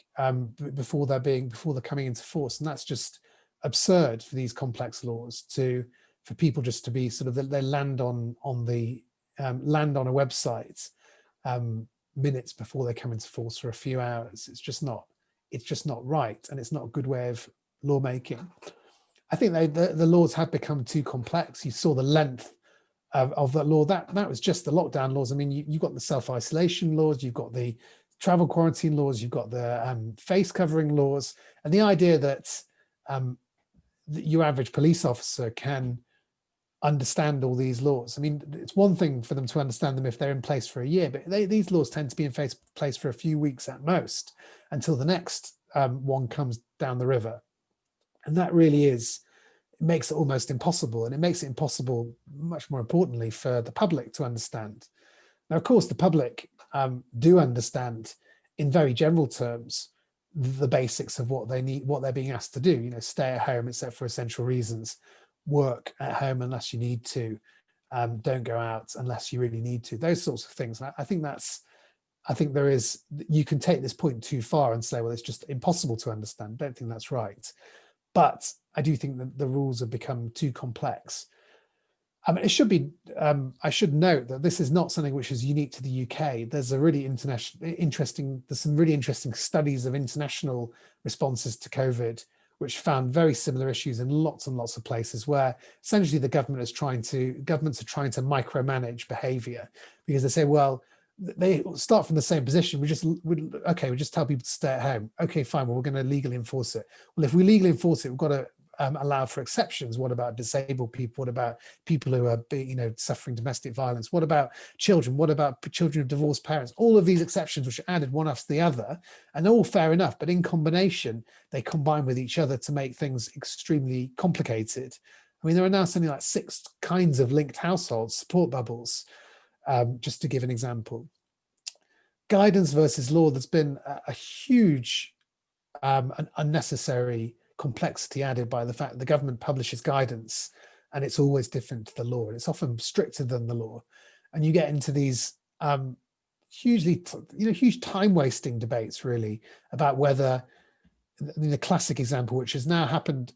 before they're coming into force, and that's just absurd for these complex laws for people just to be sort of they land on a website minutes before they come into force for a few hours. It's just not right, and it's not a good way of lawmaking. I think the laws have become too complex. You saw the length of that law. That was just the lockdown laws. I mean, you've got the self-isolation laws, you've got the travel quarantine laws, you've got the face covering laws, and the idea that your average police officer can understand all these laws. I mean, it's one thing for them to understand them if they're in place for a year, but these laws tend to be in place for a few weeks at most until the next one comes down the river. And that really makes it almost impossible. And it makes it impossible, much more importantly, for the public to understand. Now, of course, the public do understand in very general terms the basics of what they need, what they're being asked to do, stay at home except for essential reasons, work at home unless you need to, don't go out unless you really need to, those sorts of things. And I think you can take this point too far and say, well, it's just impossible to understand. Don't think that's right. But I do think that the rules have become too complex. I mean, it should be, I should note that this is not something which is unique to the UK. There's there's some really interesting studies of international responses to COVID, which found very similar issues in lots and lots of places where essentially the governments are trying to micromanage behavior, because they say, well, they start from the same position. We just tell people to stay at home. Okay, fine. Well, we're going to legally enforce it. Well, if we legally enforce it, we've got to allow for exceptions. What about disabled people? What about people who are suffering domestic violence? What about children? What about children of divorced parents? All of these exceptions, which are added one after the other, and they're all fair enough, but in combination, they combine with each other to make things extremely complicated. I mean, there are now something like 6 kinds of linked households, support bubbles. just to give an example. Guidance versus law, there's been a huge an unnecessary complexity added by the fact that the government publishes guidance and it's always different to the law, and it's often stricter than the law, and you get into these huge time wasting debates really about whether, I mean, the classic example, which has now happened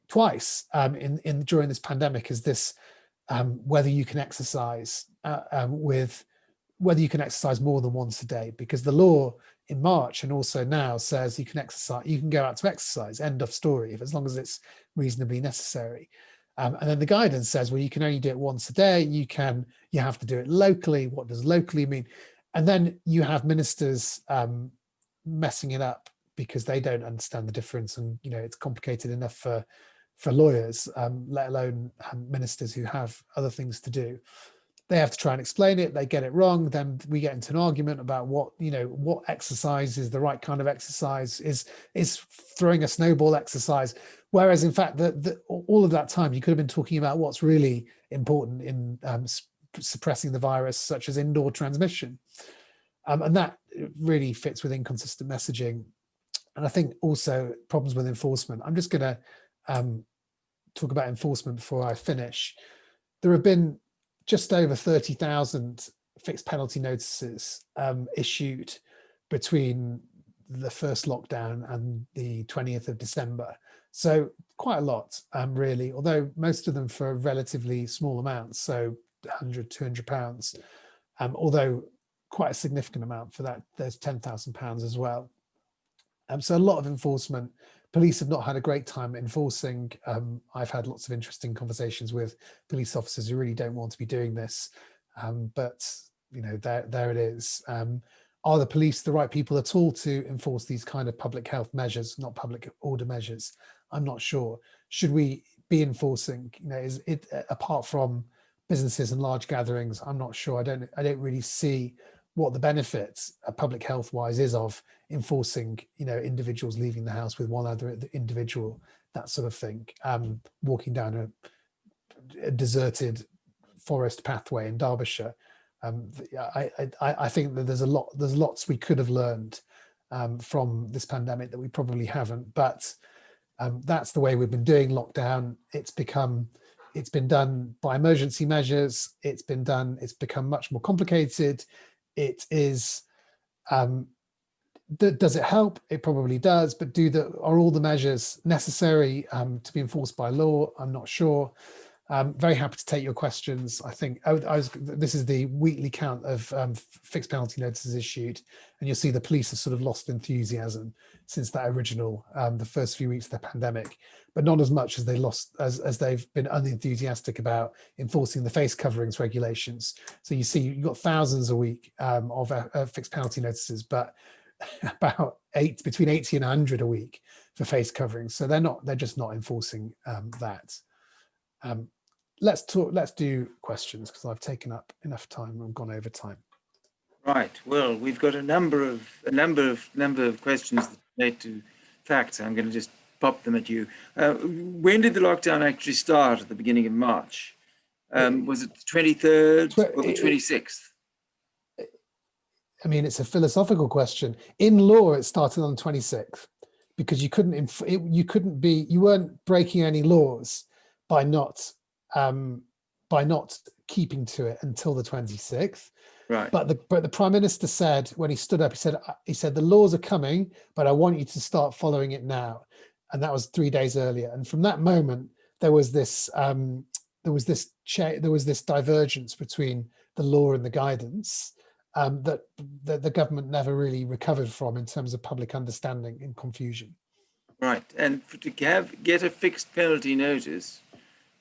twice during this pandemic, is this whether you can exercise whether you can exercise more than once a day, because the law in March and also now says you can go out to exercise, end of story, as long as it's reasonably necessary. And then the guidance says, well, you can only do it once a day. You have to do it locally. What does locally mean? And then you have ministers messing it up because they don't understand the difference. And, it's complicated enough for lawyers, let alone ministers who have other things to do. They have to try and explain it. They get it wrong. Then we get into an argument about what exercise is the right kind of exercise. Is throwing a snowball exercise? Whereas in fact, all of that time you could have been talking about what's really important in suppressing the virus, such as indoor transmission. And that really fits with inconsistent messaging. And I think also problems with enforcement. I'm just going to talk about enforcement before I finish. There have been just over 30,000 fixed penalty notices issued between the first lockdown and the 20th of December. So quite a lot, really, although most of them for relatively small amounts, so 100, 200 pounds, although quite a significant amount for that, there's £10,000 as well. So a lot of enforcement. Police have not had a great time enforcing. I've had lots of interesting conversations with police officers who really don't want to be doing this, but there it is. Are the police the right people at all to enforce these kind of public health measures, not public order measures? I'm not sure. Should we be enforcing? Is it, apart from businesses and large gatherings? I'm not sure. I don't really see what the benefits public health wise is of enforcing individuals leaving the house with one other individual, that sort of thing, walking down a deserted forest pathway in Derbyshire. I think that there's lots we could have learned from this pandemic that we probably haven't, but that's the way we've been doing lockdown. It's been done by emergency measures. It's become much more complicated. It is, does it help? It probably does, but are all the measures necessary to be enforced by law? I'm not sure. Very happy to take your questions. I think this is the weekly count of fixed penalty notices issued, and you'll see the police have sort of lost enthusiasm since that original, the first few weeks of the pandemic, but not as much as as they've been unenthusiastic about enforcing the face coverings regulations. So you see, you've got thousands a week of fixed penalty notices, but about between 80 and 100 a week for face coverings. So they're just not enforcing that. Let's do questions, because I've taken up enough time. I've gone over time. Right. Well, we've got a number of questions that relate to facts. I'm going to just pop them at you. When did the lockdown actually start? At the beginning of March? Was it the 23rd or the 26th? I mean, it's a philosophical question. In law, it started on the 26th, because you weren't breaking any laws by not keeping to it until the 26th. Right. But the Prime Minister said, when he stood up, he said the laws are coming, but I want you to start following it now. And that was 3 days earlier. And from that moment, there was this divergence between the law and the guidance that the government never really recovered from in terms of public understanding and confusion. Right. And to get a fixed penalty notice,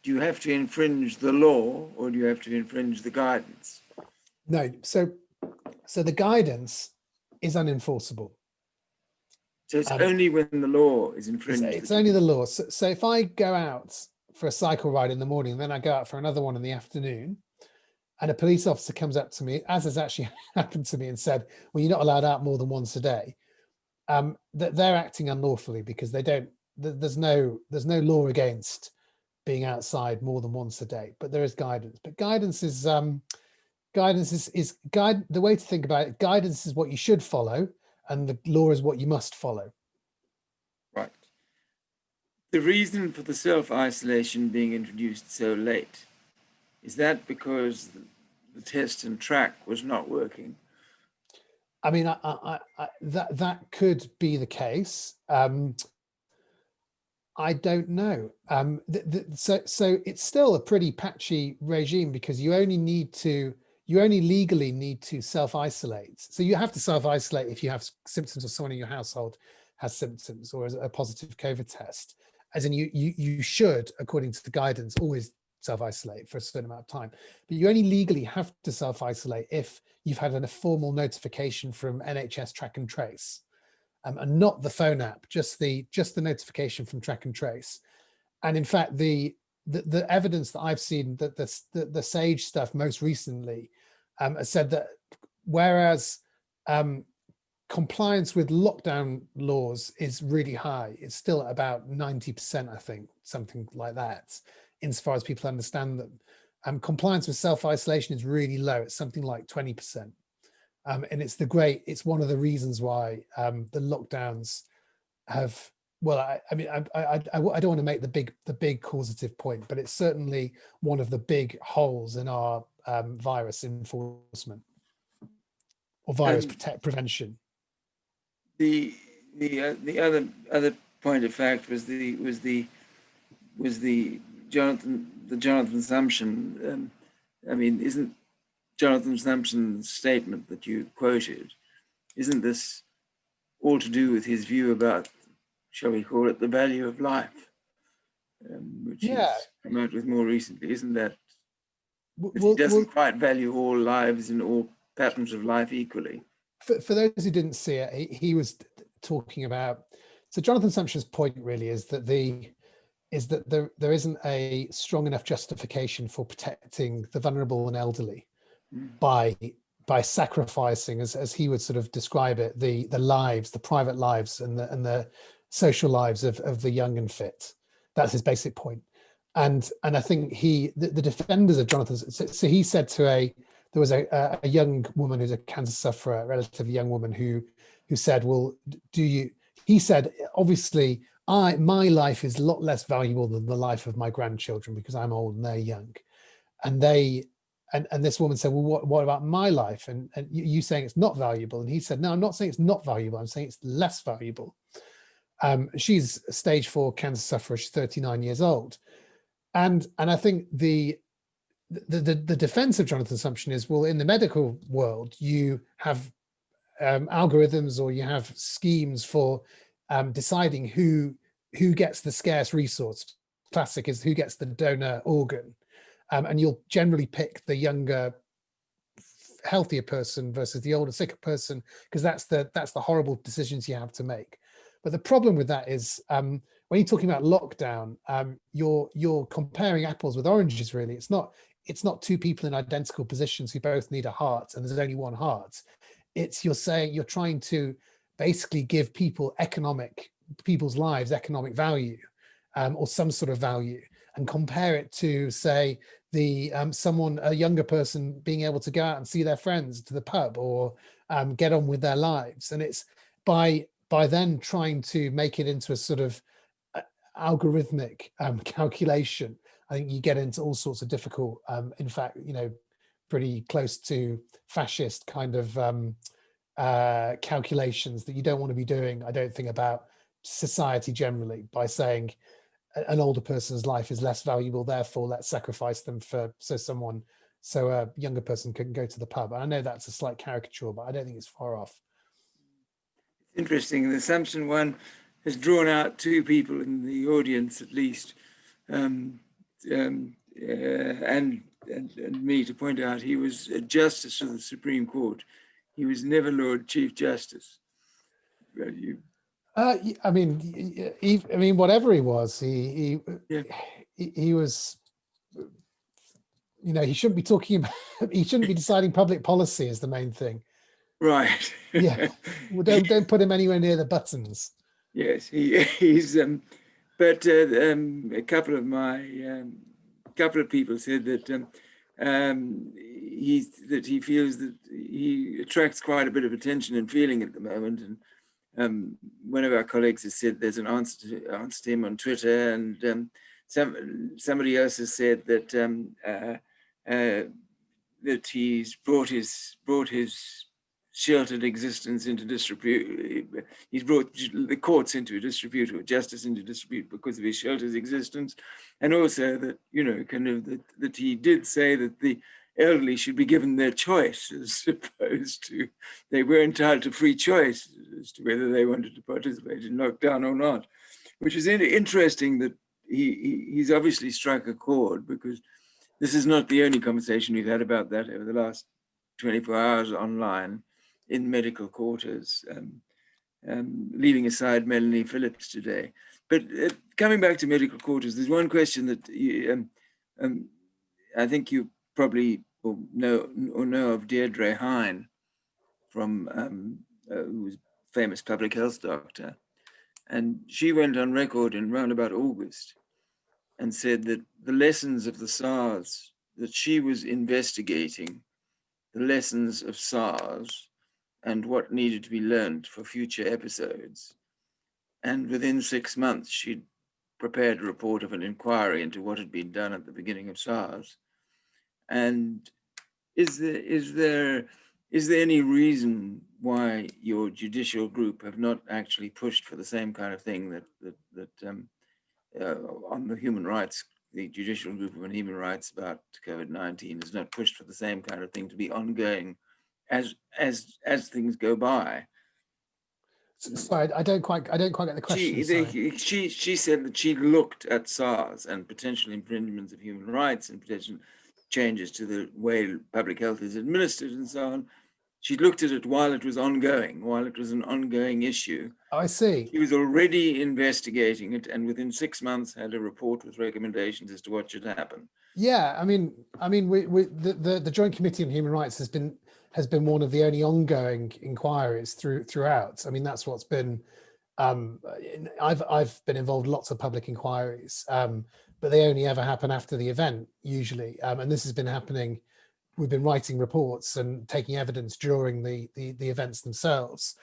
do you have to infringe the law, or do you have to infringe the guidance? No. So the guidance is unenforceable. So it's only when the law is infringed. It's only the law. So if I go out for a cycle ride in the morning, and then I go out for another one in the afternoon, and a police officer comes up to me, as has actually happened to me, and said, well, you're not allowed out more than once a day, they're acting unlawfully, because there's no law against being outside more than once a day, but there is guidance. But guidance is guidance is guide. The way to think about it, guidance is what you should follow, and the law is what you must follow. Right. The reason for the self-isolation being introduced so late, is that because the test and track was not working? I mean, that could be the case. I don't know. So it's still a pretty patchy regime, because you only legally need to self-isolate. So you have to self-isolate if you have symptoms, or someone in your household has symptoms, or a positive COVID test. As in, you should, according to the guidance, always self-isolate for a certain amount of time. But you only legally have to self-isolate if you've had a formal notification from NHS Track and Trace. And not the phone app, just the notification from Track and Trace. And in fact, the evidence that I've seen, that the SAGE stuff most recently, has said that whereas compliance with lockdown laws is really high, it's still at about 90%, I think, something like that, insofar as people understand them. Compliance with self-isolation is really low. It's something like 20%. And it's one of the reasons why the lockdowns have, well, I mean, I don't want to make the big causative point, but it's certainly one of the big holes in our virus enforcement, or virus prevention. The other point of fact was the Jonathan Sumption. I mean, isn't Jonathan Sumption's statement that you quoted, isn't this all to do with his view about, shall we call it, the value of life, which he's come out with more recently? Isn't that he doesn't quite value all lives and all patterns of life equally? For those who didn't see it, he was talking about, so Jonathan Sumption's point really is that there isn't a strong enough justification for protecting the vulnerable and elderly by sacrificing, as he would sort of describe it, the lives, the private lives and the social lives of the young and fit. That's his basic point. And I think the defenders of Jonathan, so he said there was a young woman who's a cancer sufferer, a relatively young woman who said, well, he said, obviously my life is a lot less valuable than the life of my grandchildren because I'm old and they're young. And this woman said, well, what about my life? And you saying it's not valuable? And he said, no, I'm not saying it's not valuable. I'm saying it's less valuable. She's a stage 4 cancer sufferer. She's 39 years old. And I think the defense of Jonathan Sumption is, well, in the medical world, you have algorithms, or you have schemes for deciding who gets the scarce resource. Classic is who gets the donor organ. And you'll generally pick the younger, healthier person versus the older, sicker person, because that's the horrible decisions you have to make. But the problem with that is when you're talking about lockdown, you're comparing apples with oranges. Really, it's not two people in identical positions who both need a heart, and there's only one heart. You're trying to basically give people's lives economic value, or some sort of value, and compare it to, say, a younger person being able to go out and see their friends to the pub, or get on with their lives. And it's by then trying to make it into a sort of algorithmic calculation, I think you get into all sorts of difficult, in fact, pretty close to fascist kind of calculations that you don't want to be doing, I don't think, about society generally, by saying an older person's life is less valuable, therefore let's sacrifice them so a younger person can go to the pub. And I know that's a slight caricature, but I don't think it's far off. Interesting. The Sumption one has drawn out two people in the audience, at least, and me, to point out he was a justice of the Supreme Court. He was never Lord Chief Justice. I mean, whatever he was, he was, he shouldn't be talking about, he shouldn't be deciding public policy is the main thing. Right. Yeah. Well, don't put him anywhere near the buttons. Yes, he's. But a couple of people said that he feels that he attracts quite a bit of attention and feeling at the moment. And one of our colleagues has said there's an answer to him on Twitter, and somebody else has said that that he's brought his sheltered existence into disrepute. He's brought the courts into disrepute, or justice into disrepute, because of his sheltered existence, and also that, you know, kind of that he did say that the elderly should be given their choice, as opposed to they were entitled to free choice as to whether they wanted to participate in lockdown or not, which is interesting that he's obviously struck a chord, because this is not the only conversation we've had about that over the last 24 hours online in medical quarters, leaving aside Melanie Phillips today. But coming back to medical quarters, there's one question that I think you probably know of Deirdre Hine, from who's a famous public health doctor. And she went on record in round about August and said that the lessons of the SARS, that she was investigating the lessons of SARS and what needed to be learned for future episodes. And within 6 months, she'd prepared a report of an inquiry into what had been done at the beginning of SARS. And is there any reason why your judicial group have not actually pushed for the same kind of thing that on the human rights, the judicial group on human rights about COVID-19 has not pushed for the same kind of thing to be ongoing as things go by? Sorry, I don't quite get the question. She said that she looked at SARS and potential infringements of human rights and potential changes to the way public health is administered and so on. She looked at it while it was ongoing, while it was an ongoing issue. Oh, I see. She was already investigating it, and within 6 months had a report with recommendations as to what should happen. Yeah, I mean, the Joint Committee on Human Rights has been one of the only ongoing inquiries throughout. I mean, that's what's been. I've been involved in lots of public inquiries, but they only ever happen after the event usually, and this has been happening. We've been writing reports and taking evidence during the events themselves,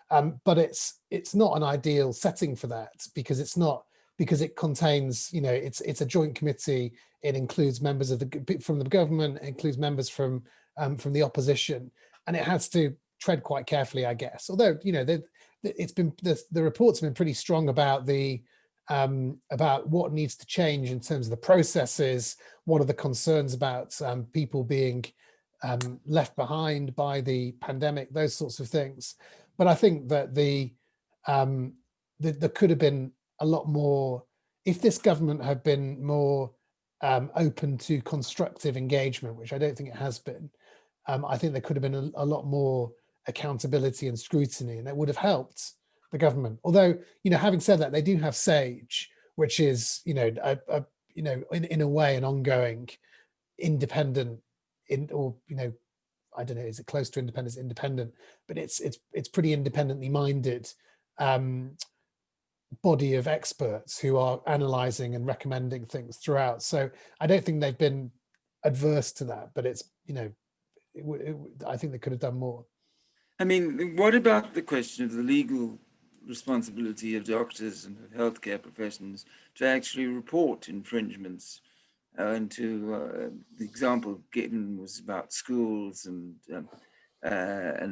but it's not an ideal setting for that, because it contains, you know, it's a joint committee. It includes members from the government, it includes members from the opposition, and it has to tread quite carefully, I guess. Although, you know, the reports have been pretty strong about what needs to change in terms of the processes. What are the concerns about people being left behind by the pandemic, those sorts of things. But I think that there could have been a lot more, if this government had been more open to constructive engagement, which I don't think it has been. I think there could have been a lot more accountability and scrutiny, and it would have helped the government. Although, you know, having said that, they do have SAGE, which is, you know, in a way an ongoing independent, or, you know, I don't know, is it close to independence? Independent, but it's pretty independently minded body of experts who are analysing and recommending things throughout. So I don't think they've been adverse to that, but it's, you know, I think they could have done more. I mean, what about the question of the legal responsibility of doctors and of healthcare professionals to actually report infringements? And the example given was about schools and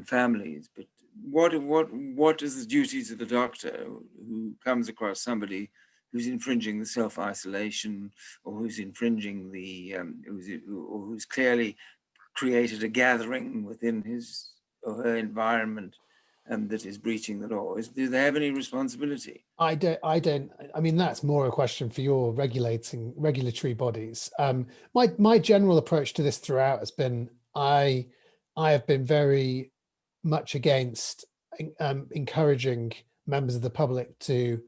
families, but what is the duties of the doctor who comes across somebody who's infringing the self-isolation, or who's infringing who's clearly created a gathering within his or her environment that is breaching the law? Do they have any responsibility? I mean, that's more a question for your regulatory bodies. My general approach to this throughout has been, I have been very much against encouraging members of the public to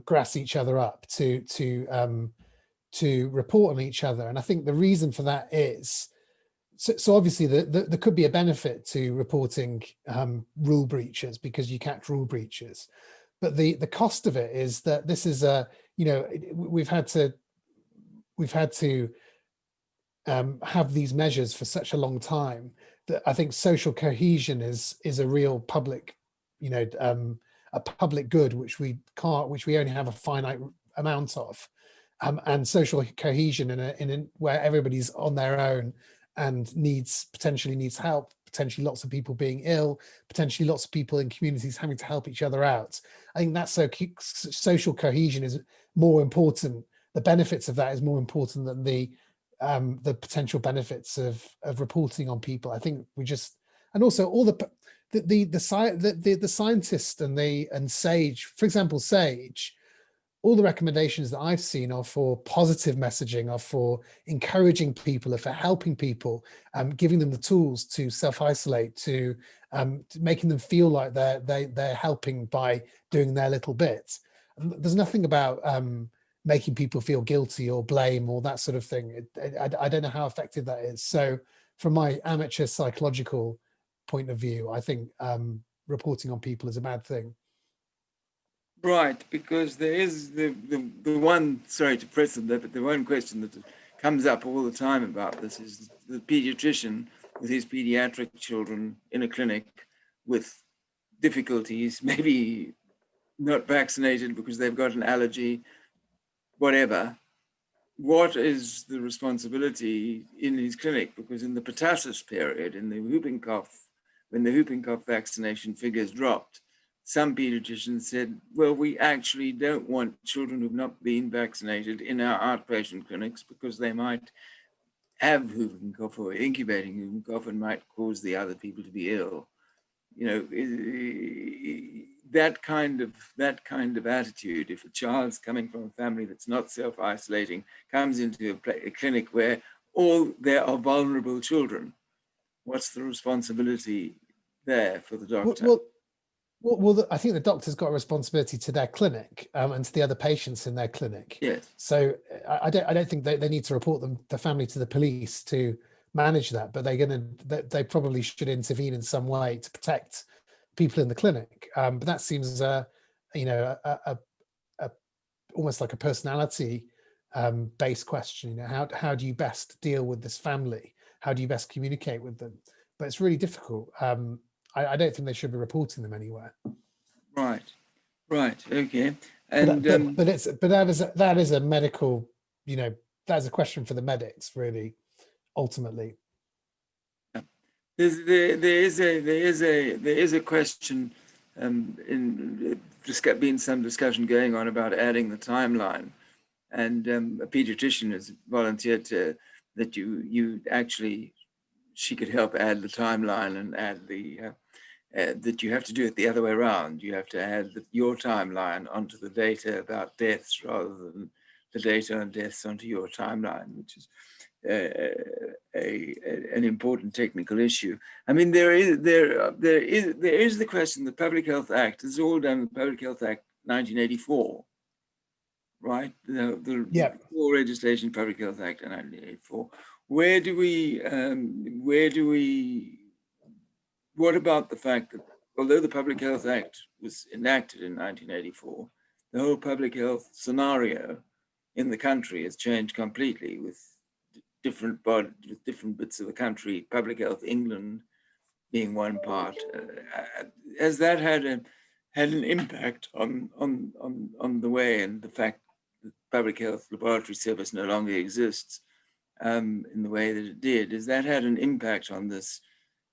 grass each other up, to report on each other. And I think the reason for that is, so obviously there could be a benefit to reporting rule breaches, because you catch rule breaches. But the cost of it is that this is we've had to have these measures for such a long time that I think social cohesion is a real public, a public good which we only have a finite amount of, and social cohesion where everybody's on their own and potentially needs help, potentially lots of people being ill, potentially lots of people in communities having to help each other out. I think that social cohesion is more important. The benefits of that is more important than the potential benefits of reporting on people. I think and also all the scientists and SAGE, for example, SAGE, all the recommendations that I've seen are for positive messaging, are for encouraging people, are for helping people, giving them the tools to self-isolate, to making them feel like they're helping by doing their little bit. And there's nothing about making people feel guilty or blame or that sort of thing. I don't know how effective that is. So from my amateur psychological point of view, I think reporting on people is a bad thing. Right, because there is the one, sorry to press on that, but the one question that comes up all the time about this is the pediatrician with his pediatric children in a clinic with difficulties, maybe not vaccinated because they've got an allergy, whatever. What is the responsibility in his clinic? Because in the pertussis period, in the whooping cough, when the whooping cough vaccination figures dropped, some pediatricians said, well, we actually don't want children who've not been vaccinated in our outpatient clinics because they might have whooping cough or incubating whooping cough and might cause the other people to be ill. That kind of attitude, if a child's coming from a family that's not self-isolating, comes into a clinic where there are vulnerable children, what's the responsibility there for the doctor? Well, I think the doctor's got a responsibility to their clinic and to the other patients in their clinic. Yes. So I don't think they need to report the family to the police to manage that, but they probably should intervene in some way to protect people in the clinic. But that seems almost like a personality based question. How do you best deal with this family? How do you best communicate with them? But it's really difficult. I don't think they should be reporting them anywhere. Right, okay. And but that is a medical, that's a question for the medics, really, ultimately. There is a question been some discussion going on about adding the timeline, and a pediatrician has volunteered that she could help add the timeline and add that you have to do it the other way around. You have to add your timeline onto the data about deaths rather than the data on deaths onto your timeline, which is an important technical issue. I mean, there is the question. The Public Health Act is all done. The Public Health Act 1984, right? The full legislation, Public Health Act 1984. What about the fact that although the Public Health Act was enacted in 1984, the whole public health scenario in the country has changed completely with different bits of the country, Public Health England being one part. Has that had an impact on the way and the fact that public health laboratory service no longer exists in the way that it did? Has that had an impact on this,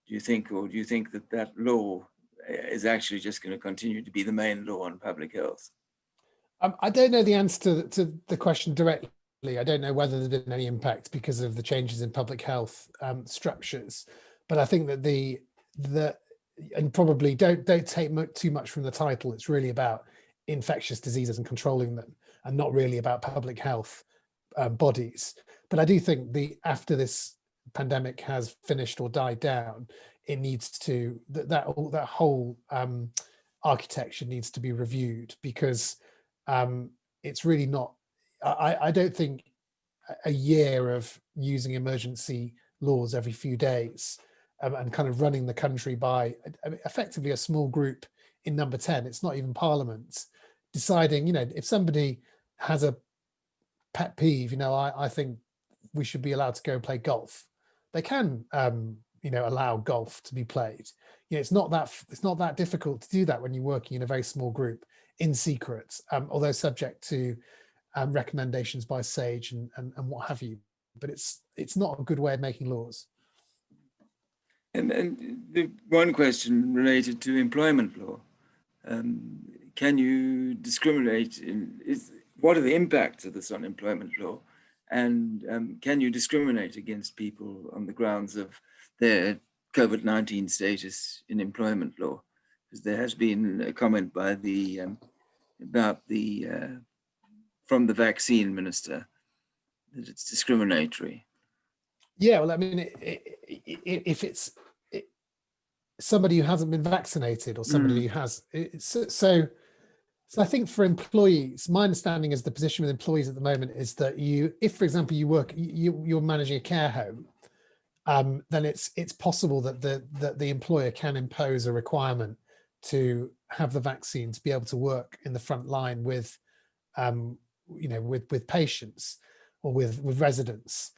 do you think, or do you think that law is actually just going to continue to be the main law on public health? I don't know the answer to the question directly. I don't know whether there's been any impact because of the changes in public health structures, but I think that and probably don't take too much from the title. It's really about infectious diseases and controlling them, and not really about public health bodies. But I do think after this pandemic has finished or died down, it needs to that whole architecture needs to be reviewed, because it's really not. I don't think a year of using emergency laws every few days and kind of running the country by effectively a small group in number 10, it's not even Parliament, deciding, if somebody has a pet peeve, I think we should be allowed to go and play golf. They can, you know, allow golf to be played. You know, it's not that difficult to do that when you're working in a very small group in secret, although subject to recommendations by SAGE and what have you. But it's not a good way of making laws. And the one question related to employment law. Can you discriminate what are the impacts of this on employment law? And can you discriminate against people on the grounds of their COVID-19 status in employment law? Because there has been a comment by from the vaccine minister that it's discriminatory. Yeah, well, I mean, if it's somebody who hasn't been vaccinated or somebody who has, so I think for employees, my understanding is the position with employees at the moment is that if, for example, you're managing a care home, then it's possible that the employer can impose a requirement to have the vaccine to be able to work in the front line with, you know, with patients or with residents.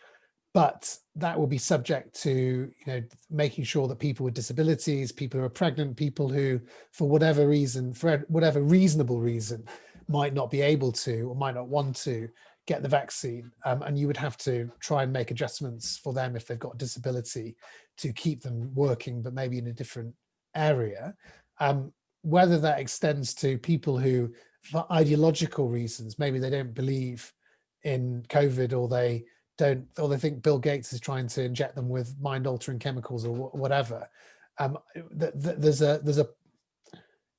But that will be subject to, you know, making sure that people with disabilities, people who are pregnant, people who, for whatever reason, for whatever reasonable reason, might not be able to or might not want to get the vaccine. And you would have to try and make adjustments for them if they've got a disability to keep them working, but maybe in a different area. Whether that extends to people who, for ideological reasons, maybe they don't believe in COVID, or they think Bill Gates is trying to inject them with mind-altering chemicals or whatever. I don't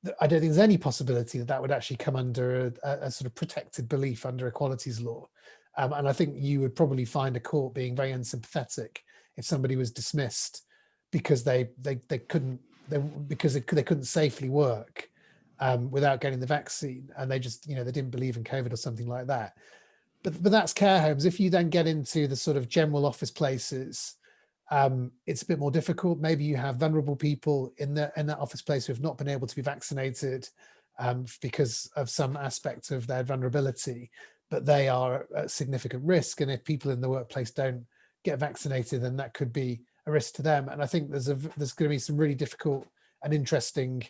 think there's any possibility that would actually come under a sort of protected belief under equalities law. And I think you would probably find a court being very unsympathetic if somebody was dismissed because they couldn't safely work without getting the vaccine, and they just, you know, they didn't believe in COVID or something like that. But that's care homes. If you then get into the sort of general office places, it's a bit more difficult. Maybe you have vulnerable people in that office place who have not been able to be vaccinated because of some aspect of their vulnerability, but they are at significant risk. And if people in the workplace don't get vaccinated, then that could be a risk to them. And I think there's going to be some really difficult and interesting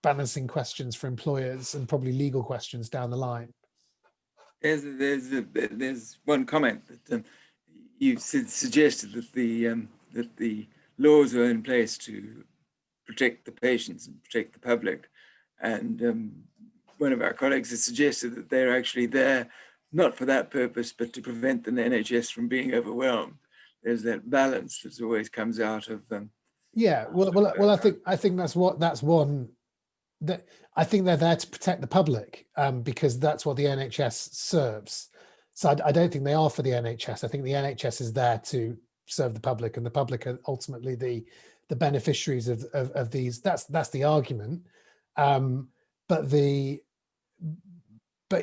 balancing questions for employers, and probably legal questions down the line. There's one comment that you suggested that the laws are in place to protect the patients and protect the public, and one of our colleagues has suggested that they're actually there not for that purpose, but to prevent the NHS from being overwhelmed. There's that balance that always comes out of them. Yeah, well, I think that's one. That I think they're there to protect the public, because that's what the NHS serves. So I don't think they are for the NHS. I think the NHS is there to serve the public, and the public are ultimately the beneficiaries of these. That's the argument. But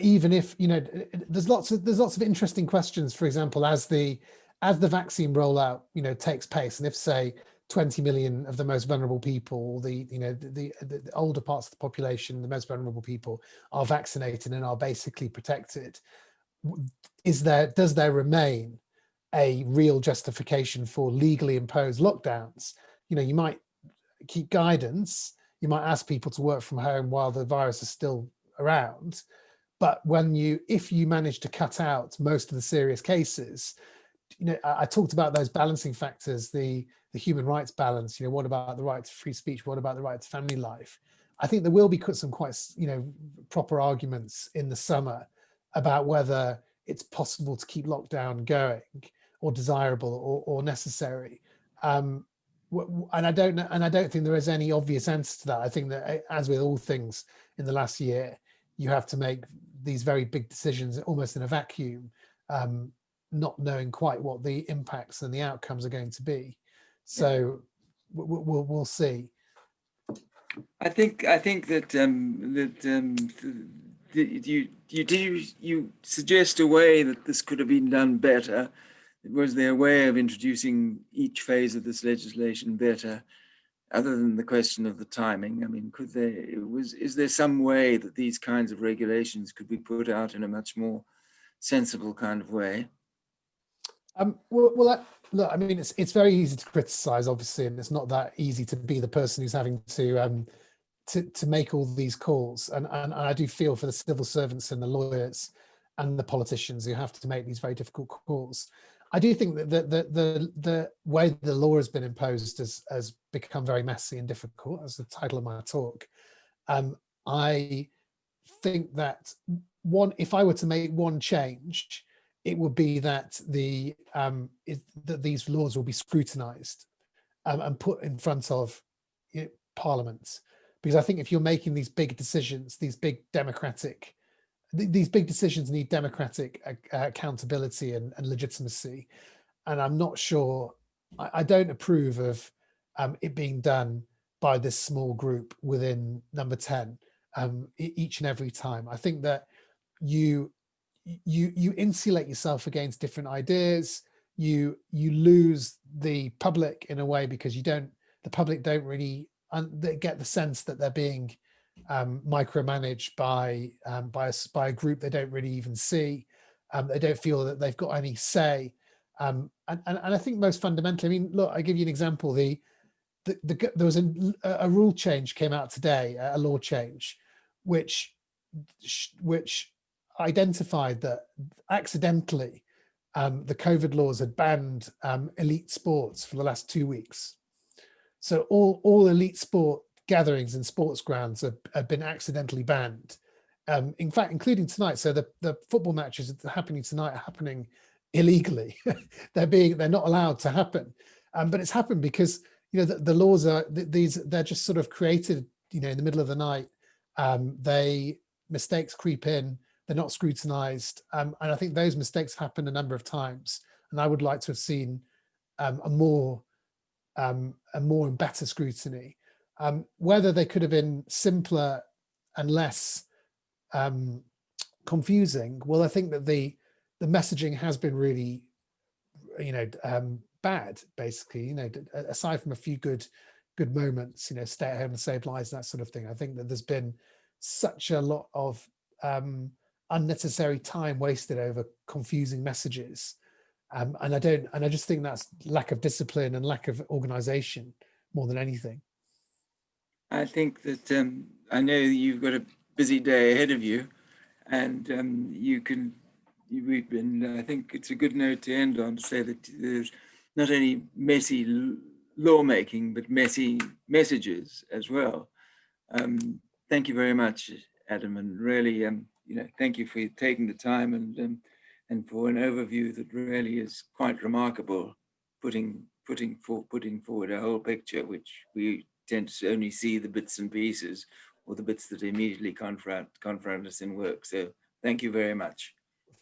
even if, you know, there's lots of interesting questions. For example, as the vaccine rollout, you know, takes place, and if, say, 20 million of the most vulnerable people, the older parts of the population, the most vulnerable people, are vaccinated and are basically protected, does there remain a real justification for legally imposed lockdowns? You know, you might keep guidance, you might ask people to work from home while the virus is still around, but if you manage to cut out most of the serious cases, you know, I talked about those balancing factors, the human rights balance. You know, what about the right to free speech? What about the right to family life? I think there will be some quite, you know, proper arguments in the summer about whether it's possible to keep lockdown going, or desirable, or necessary. And I don't think there is any obvious answer to that. I think that, as with all things in the last year, you have to make these very big decisions almost in a vacuum, not knowing quite what the impacts and the outcomes are going to be. So we'll see. I think that you suggest a way that this could have been done better. Was there a way of introducing each phase of this legislation better, other than the question of the timing? I mean, is there some way that these kinds of regulations could be put out in a much more sensible kind of way? Look, I mean, it's very easy to criticize, obviously, and it's not that easy to be the person who's having to make all these calls. And I do feel for the civil servants and the lawyers and the politicians who have to make these very difficult calls. I do think that the way the law has been imposed has become very messy and difficult, as the title of my talk. I think that if I were to make one change, it would be that that these laws will be scrutinized and put in front of Parliament. Because I think if you're making these big decisions, these big decisions need democratic accountability and legitimacy. And I'm not sure, I don't approve of it being done by this small group within number 10 each and every time. I think that you insulate yourself against different ideas. You lose the public in a way, because the public don't really they get the sense that they're being micromanaged by a group they don't really even see. They don't feel that they've got any say. And I think most fundamentally, I mean, look, I give you an example. There was a rule change came out today, a law change, which identified that accidentally the COVID laws had banned elite sports for the last 2 weeks. So all elite sport gatherings in sports grounds have been accidentally banned. In fact, including tonight. So the football matches that are happening tonight are happening illegally. They're not allowed to happen. But it's happened because the laws are they're just sort of created in the middle of the night. Mistakes creep in. They're not scrutinized, and I think those mistakes have happened a number of times. And I would like to have seen a more and better scrutiny. Whether they could have been simpler and less confusing, well, I think that the messaging has been really, bad. Basically, aside from a few good moments, stay at home and save lives, that sort of thing. I think that there's been such a lot of unnecessary time wasted over confusing messages. And I just think that's lack of discipline and lack of organization more than anything. I think that I know you've got a busy day ahead of you, and I think it's a good note to end on, to say that there's not only messy lawmaking, but messy messages as well. Thank you very much, Adam, and really, thank you for taking the time and for an overview that really is quite remarkable, putting forward a whole picture, which we tend to only see the bits and pieces, or the bits that immediately confront us in work. So thank you very much.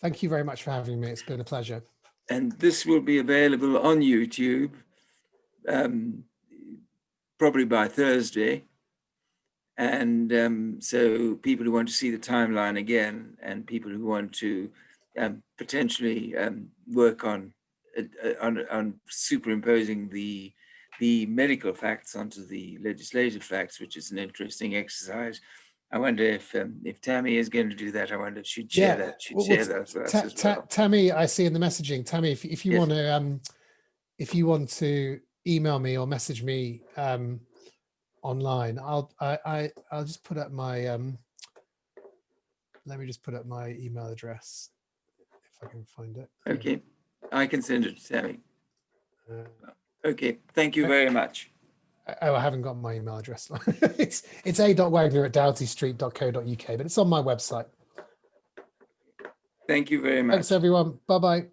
Thank you very much for having me. It's been a pleasure. And this will be available on YouTube probably by Thursday. And so people who want to see the timeline again, and people who want to potentially work on superimposing the medical facts onto the legislative facts, which is an interesting exercise. I wonder if Tammy is going to do that. I wonder if she'd share that. She'd share that with us as well. Tammy, I see in the messaging. Tammy, if you want to email me or message me online, I'll just put up my let me just put up my email address if I can find it. Okay, I can send it to Tammy. Okay, thank you very much. I haven't got my email address. it's a.wagner@doughtystreet.co.uk, but it's on my website. Thank you very much. Thanks, everyone. Bye-bye.